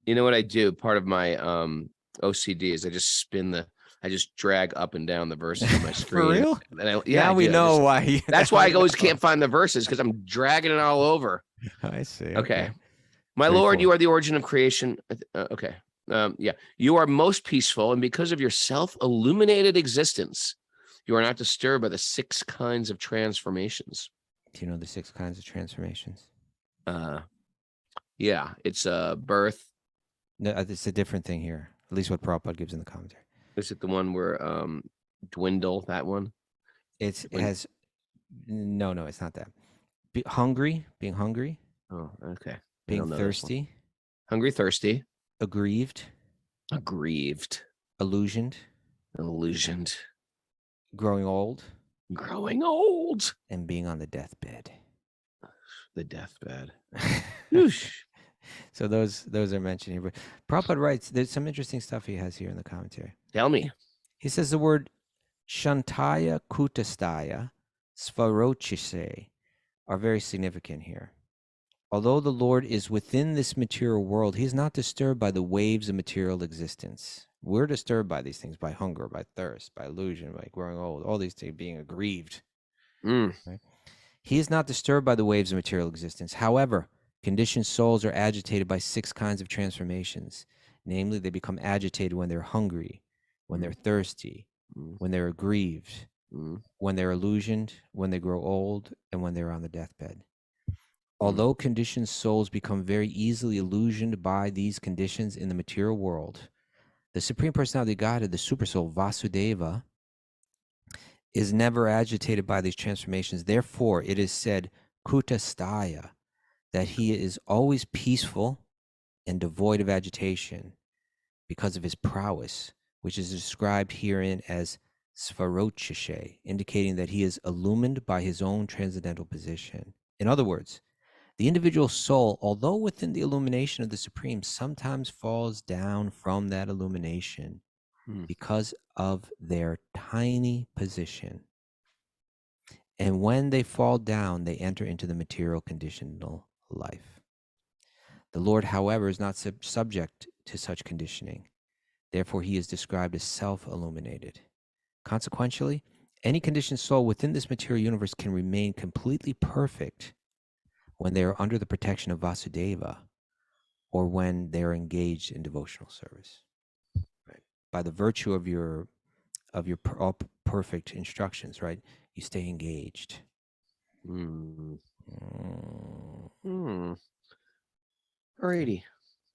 E: You know what I do? Part of my OCD is I just drag up and down the verses on my screen.
A: For real?
E: Yeah,
A: we know why.
E: That's why I always can't find the verses, because I'm dragging it all over.
A: I see.
E: Okay. My
A: 34.
E: Lord, you are the origin of creation. Okay. Yeah. You are most peaceful, and because of your self-illuminated existence, you are not disturbed by the 6 kinds of transformations.
A: Do you know the 6 kinds of transformations?
E: Yeah. It's birth.
A: No, it's a different thing here. At least what Prabhupada gives in the commentary.
E: Is it the one where dwindle, that one?
A: It has no, it's not that. Being hungry.
E: Oh, okay.
A: Being thirsty.
E: Hungry, thirsty.
A: Aggrieved. Illusioned. Growing old.
E: And
A: being on the deathbed.
E: The deathbed.
A: So those are mentioned here. But Prabhupada writes, there's some interesting stuff he has here in the commentary.
E: Tell me.
A: He says the word Shantaya Kutastaya Svarochise are very significant here. Although the Lord is within this material world, he is not disturbed by the waves of material existence. We're disturbed by these things, by hunger, by thirst, by illusion, by growing old, all these things, being aggrieved. Right? He is not disturbed by the waves of material existence. However, conditioned souls are agitated by 6 kinds of transformations. Namely, they become agitated when they're hungry, when they're thirsty, when they're aggrieved, when they're illusioned, when they grow old, and when they're on the deathbed. Although conditioned souls become very easily illusioned by these conditions in the material world, the Supreme Personality of Godhead, the Super Soul, Vasudeva, is never agitated by these transformations. Therefore, it is said, Kutastaya, that he is always peaceful and devoid of agitation because of his prowess which is described herein as spherotische, indicating that he is illumined by his own transcendental position. In other words, the individual soul, although within the illumination of the Supreme, sometimes falls down from that illumination because of their tiny position. And when they fall down, they enter into the material conditional life. The Lord, however, is not subject to such conditioning. Therefore, he is described as self-illuminated. Consequently, any conditioned soul within this material universe can remain completely perfect when they are under the protection of Vasudeva or when they are engaged in devotional service. Right? By the virtue of your all perfect instructions, right? You stay engaged.
E: Alrighty.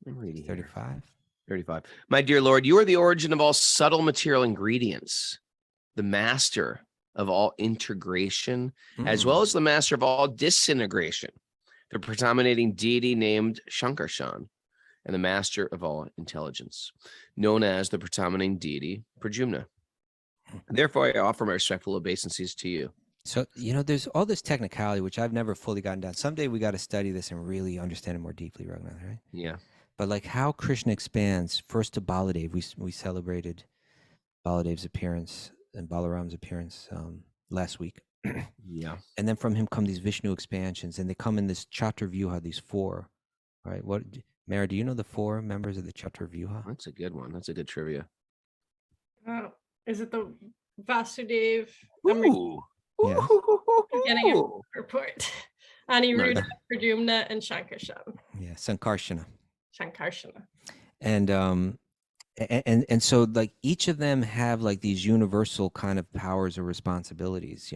E: I'm reading
A: 35.
E: 35. My dear Lord, you are the origin of all subtle material ingredients, the master of all integration, as well as the master of all disintegration, the predominating deity named Shankarshan, and the master of all intelligence, known as the predominating deity Pradyumna. Therefore, I offer my respectful obeisances to you.
A: So, there's all this technicality, which I've never fully gotten down. Someday we got to study this and really understand it more deeply, Raghunath, right?
E: Yeah.
A: But like how Krishna expands first to Baladev. We celebrated Baladev's appearance and Balaram's appearance last week.
E: Yeah.
A: And then from him come these Vishnu expansions, and they come in this Chaturvyuha, these four, right? Mara, do you know the four members of the Chaturvyuha?
E: That's a good one. That's a good trivia.
D: Is it the Vasudev?
E: Ooh.
A: Yeah.
D: I'm getting a report. Aniruddha, Pradyumna, and Shankarshan.
A: Yeah, Sankarshana.
D: Shankarshana.
A: And so like each of them have like these universal kind of powers or responsibilities,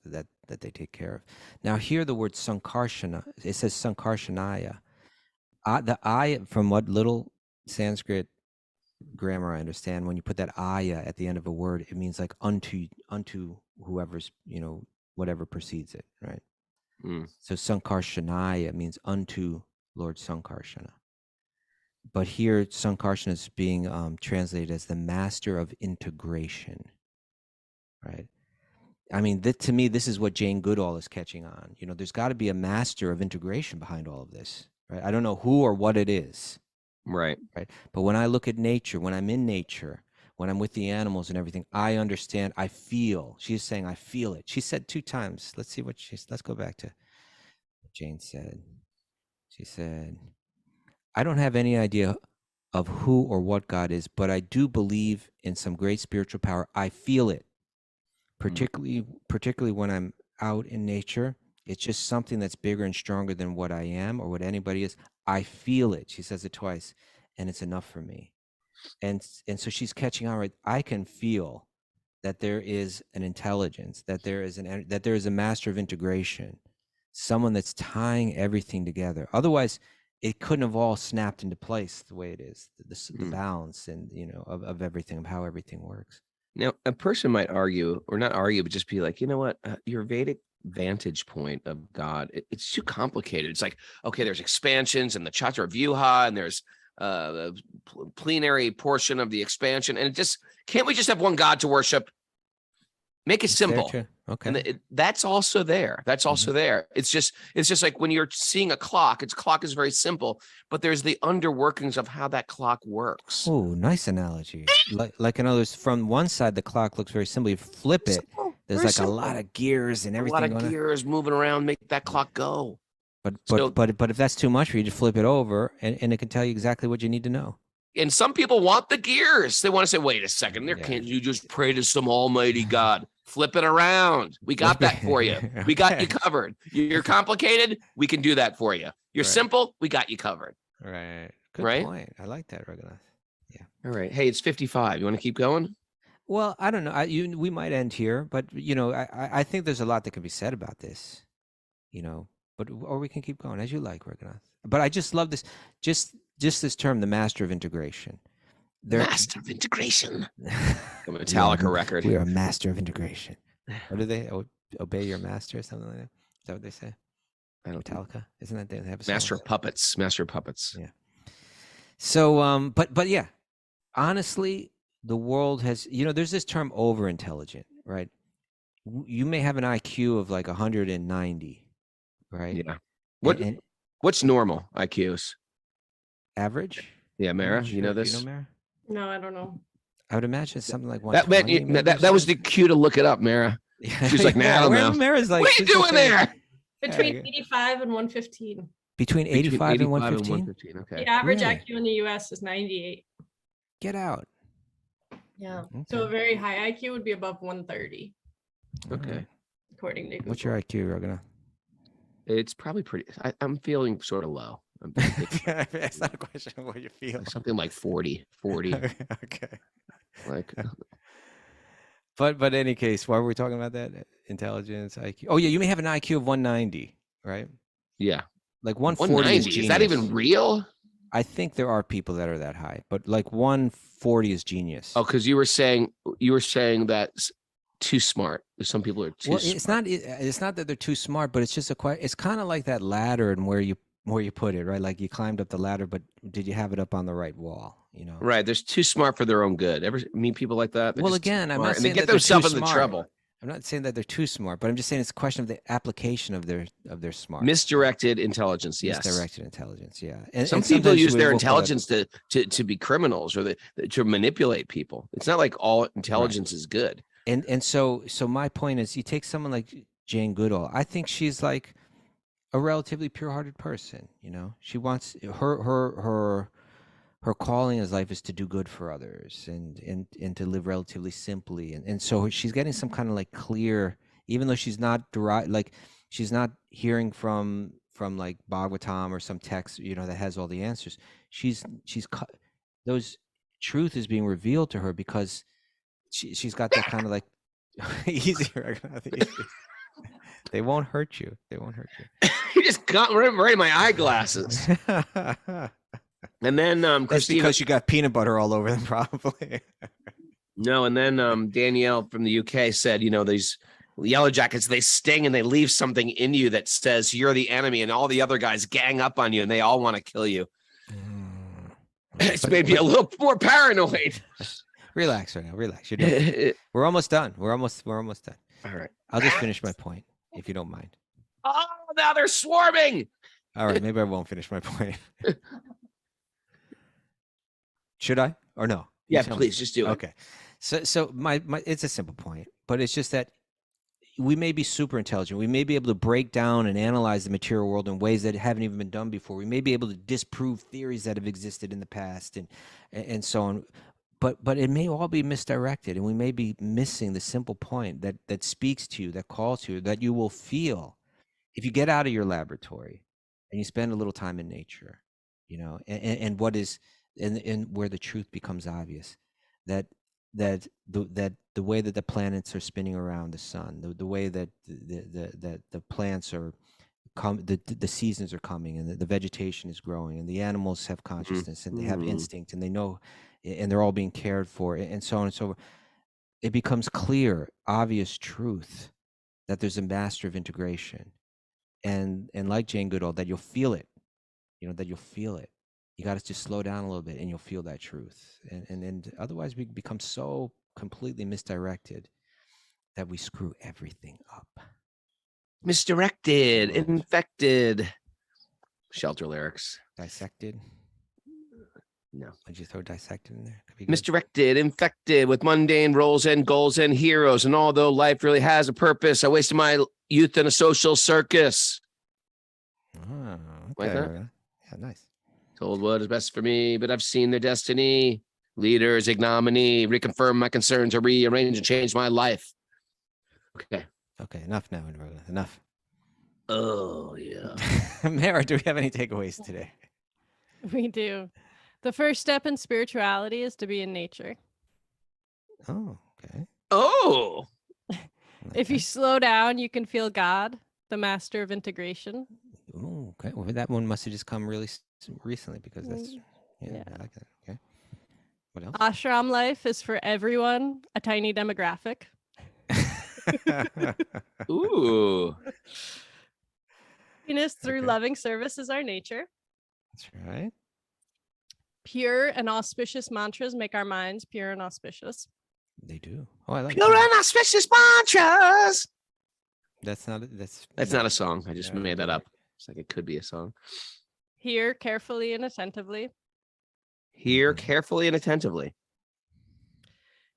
A: that they take care of. Now here the word Sankarshana, it says Sankarshanaya. The I, from what little Sanskrit grammar I understand, when you put that aya at the end of a word, it means like unto whoever's, whatever precedes it, right? So Sankarshanaya means unto Lord Sankarshana. But here Sankarsana is being translated as the master of integration, right? I mean, to me, this is what Jane Goodall is catching on. There's got to be a master of integration behind all of this, right? I don't know who or what it is.
E: Right.
A: But when I look at nature, when I'm in nature, when I'm with the animals and everything, I understand, I feel. She's saying, I feel it. She said 2 times. Let's go back to what Jane said. She said, I don't have any idea of who or what God is, but I do believe in some great spiritual power. I feel it, particularly when I'm out in nature. It's just something that's bigger and stronger than what I am or what anybody is. I feel it. She says it twice, and it's enough for me. And so she's catching on, right? I can feel that there is an intelligence, that there is a master of integration, someone that's tying everything together. Otherwise, it couldn't have all snapped into place the way it is, the balance and of everything, of how everything works.
E: Now, a person might argue, or not argue, but just be like, you know what, your Vedic vantage point of God, it's too complicated. It's like, okay, there's expansions and the Chaturvyuha, and there's the plenary portion of the expansion, and can't we just have one God to worship? Make it simple.
A: Okay.
E: And that's also there. That's also there. It's just like when you're seeing a clock, clock is very simple, but there's the underworkings of how that clock works.
A: Oh, nice analogy. Like in others, from one side, the clock looks very simple. You flip it, there's like a lot of gears and everything.
E: A lot of gears moving around, make that clock go.
A: But if that's too much for you, just flip it over and it can tell you exactly what you need to know.
E: And some people want the gears. They want to say, wait a second, can't you just pray to some almighty God? Flip it around. We got that for you. We got you covered. You're complicated. We can do that for you. You're simple. We got you covered.
A: Right. Good point. I like that, Raghunath. Yeah.
E: All right. Hey, it's 55. You want to keep going?
A: Well, I don't know. We might end here, but I think there's a lot that can be said about this, or we can keep going as you like, Raghunath. But I just love this, just this term, the master of integration.
E: Master of integration. A Metallica record.
A: We are a master of integration. What do they obey your master or something like that? Is that what they say? Metallica, isn't that they have a
E: master of puppets? Master of puppets.
A: Yeah. So, but yeah, honestly, the world has, there's this term over intelligent, right? You may have an IQ of like 190, right?
E: Yeah.
A: And
E: What's normal IQs?
A: average?
E: Yeah,
A: I'm
E: Mara,
A: not
E: you
A: sure.
E: know
A: Do you know,
E: this?
A: Mara?
D: No, I don't know.
A: I would imagine something like
E: That
A: 120.
E: meant
A: maybe or
E: that was the
A: something.
E: cue to look it up, Mara.
A: Yeah,
E: She was like, "Nah, I don't know."
A: Mara's like,
E: What are you
A: she's just
E: doing
A: saying,
E: there?
D: Between
A: yeah,
D: 85 and 115.
A: between 85 and 115.
E: 115. Okay.
D: The average
A: Really?
D: IQ in the US is 98.
A: Get out.
D: Yeah.
A: Okay.
D: So a very high IQ would be above 130,
E: Okay.
D: according to Google.
A: What's your IQ, Ragana?
E: It's probably pretty. I'm feeling sort of low.
A: It's not a question of what you feel.
E: Something like 40.
A: Okay.
E: Like,
A: But in any case, why were we talking about that? Intelligence, IQ. Oh yeah, you may have an IQ of 190, right?
E: yeah.
A: Like 140 is
E: 190.
A: genius.
E: Is that even real?
A: I think there are people that are that high, but like 140 is genius.
E: Oh, because you were saying that's too smart. Some people are too smart.
A: It's not that they're too smart, but it's just it's kind of like that ladder and where you put it, right? Like you climbed up the ladder, but did you have it up on the right wall?
E: Right. They're too smart for their own good. Ever meet people like that? They're
A: Well,
E: just too
A: again, I'm
E: smart,
A: not
E: and they
A: saying
E: get
A: that they're too
E: themselves into
A: smart.
E: trouble.
A: I'm not saying that they're too smart, but I'm just saying it's a question of the application of their smart.
E: Misdirected intelligence. Yes.
A: Misdirected intelligence. Yeah. And
E: Some
A: and
E: people
A: sometimes
E: use their
A: we'll call it-
E: intelligence to be criminals or to manipulate people. It's not like all intelligence is good.
A: And so my point is, you take someone like Jane Goodall. I think she's like a relatively pure-hearted person. She wants her calling in life is to do good for others and to live relatively simply. And so she's getting some kind of like clear, even though she's not she's not hearing from like Bhagavatam or some text, that has all the answers. Those truth is being revealed to her because she's got that kind of like easier. They won't hurt you. They won't hurt you.
E: You just got right in my eyeglasses. And then
A: That's
E: Christina,
A: because you got peanut butter all over them, probably.
E: no, and then Danielle from the UK said, these yellow jackets, they sting and they leave something in you that says you're the enemy, and all the other guys gang up on you and they all want to kill you. It's made me a little more paranoid.
A: Relax right now. Relax. You're doing We're almost done. We're almost done.
E: All right.
A: I'll just finish my point, if you don't mind.
E: Oh, now they're swarming.
A: All right. Maybe I won't finish my point. Should I or no?
E: Yeah, please just do it.
A: Okay. So my it's a simple point, but it's just that we may be super intelligent. We may be able to break down and analyze the material world in ways that haven't even been done before. We may be able to disprove theories that have existed in the past and so on. But it may all be misdirected, and we may be missing the simple point that speaks to you, that calls to you, that you will feel if you get out of your laboratory and you spend a little time in nature, and what is and where the truth becomes obvious, that the way that the planets are spinning around the sun, the way that the plants are the seasons are coming, and the vegetation is growing, and the animals have consciousness, and they have instinct, and they know, and they're all being cared for, and so on and so forth. It becomes clear, obvious truth that there's a master of integration, and like Jane Goodall, that you'll feel it, that you'll feel it. You got to just slow down a little bit, and you'll feel that truth, and otherwise we become so completely misdirected that we screw everything up.
E: Misdirected, infected. Shelter lyrics.
A: Dissected.
E: No.
A: Did you throw dissected in there? Could be good.
E: Misdirected, infected with mundane roles and goals and heroes. And although life really has a purpose, I wasted my youth in a social circus.
A: Oh, okay.
E: Like that?
A: Yeah, nice.
E: Told what is best for me, but I've seen their destiny. Leaders, ignominy, reconfirm my concerns, or rearrange and change my life. Okay.
A: Okay, enough now. Enough.
E: Oh, yeah.
A: Mara, do we have any takeaways today?
D: We do. The first step in spirituality is to be in nature.
A: Oh, okay.
E: Oh.
D: If you slow down, you can feel God, the master of integration.
A: Oh, okay. Well, that one must have just come really recently, because that's, yeah, I like that. Okay. What else?
D: Ashram life is for everyone, a tiny demographic.
E: Ooh.
D: Happiness through
A: Okay.
D: loving service is our nature.
A: That's right.
D: Pure and auspicious mantras make our minds pure and auspicious.
A: They do. Oh, I like
E: Pure
A: that.
E: and auspicious mantras.
A: That's not
E: That's not a song. I just
A: Yeah,
E: made that
A: right.
E: up. It's like it could be a song.
D: Hear carefully and attentively.
E: Hear
A: Mhm.
E: carefully and attentively.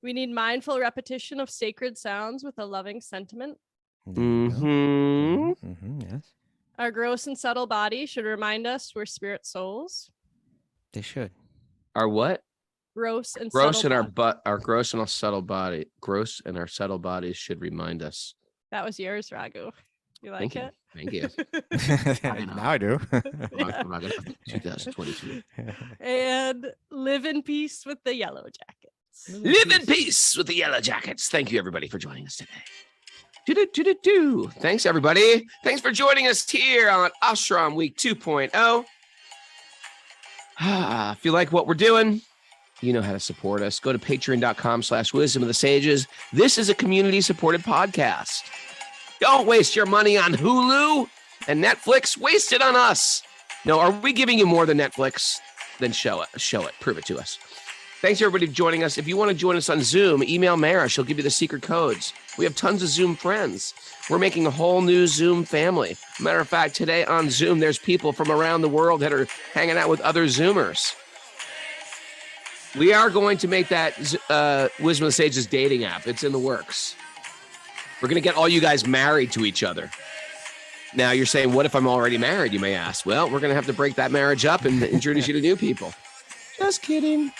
D: We need mindful repetition of sacred sounds with a loving sentiment.
A: There you go.
E: Mm-hmm.
A: Yes,
D: Our gross and subtle body should remind us we're spirit souls.
A: they should.
E: Our what?
D: Gross and
E: Gross
D: subtle
E: in our
D: body.
E: butt. Our gross and our subtle body. Gross and our subtle bodies should remind us.
D: That was yours, Raghu. You like
E: Thank you.
D: it?
E: Thank you.
A: Now I do.
D: Yeah.
E: 2022.
D: And live in peace with the yellow jackets.
E: Live in peace with the Yellow Jackets. Thank you, everybody, for joining us today. Do-do-do-do-do. Thanks, everybody. Thanks for joining us here on Ashram Week 2.0. If you like what we're doing, you know how to support us. Go to patreon.com/wisdom of the sages. This is a community-supported podcast. Don't waste your money on Hulu and Netflix. Waste it on us. No, are we giving you more than Netflix? Then show it. Show it. Prove it to us. Thanks, everybody, for joining us. If you want to join us on Zoom, email Mara. She'll give you the secret codes. We have tons of Zoom friends. We're making a whole new Zoom family. Matter of fact, today on Zoom, there's people from around the world that are hanging out with other Zoomers. We are going to make that Wisdom of the Sages dating app. It's in the works. We're going to get all you guys married to each other. Now, you're saying, what if I'm already married, you may ask? Well, we're going to have to break that marriage up and introduce you to new people. Just kidding.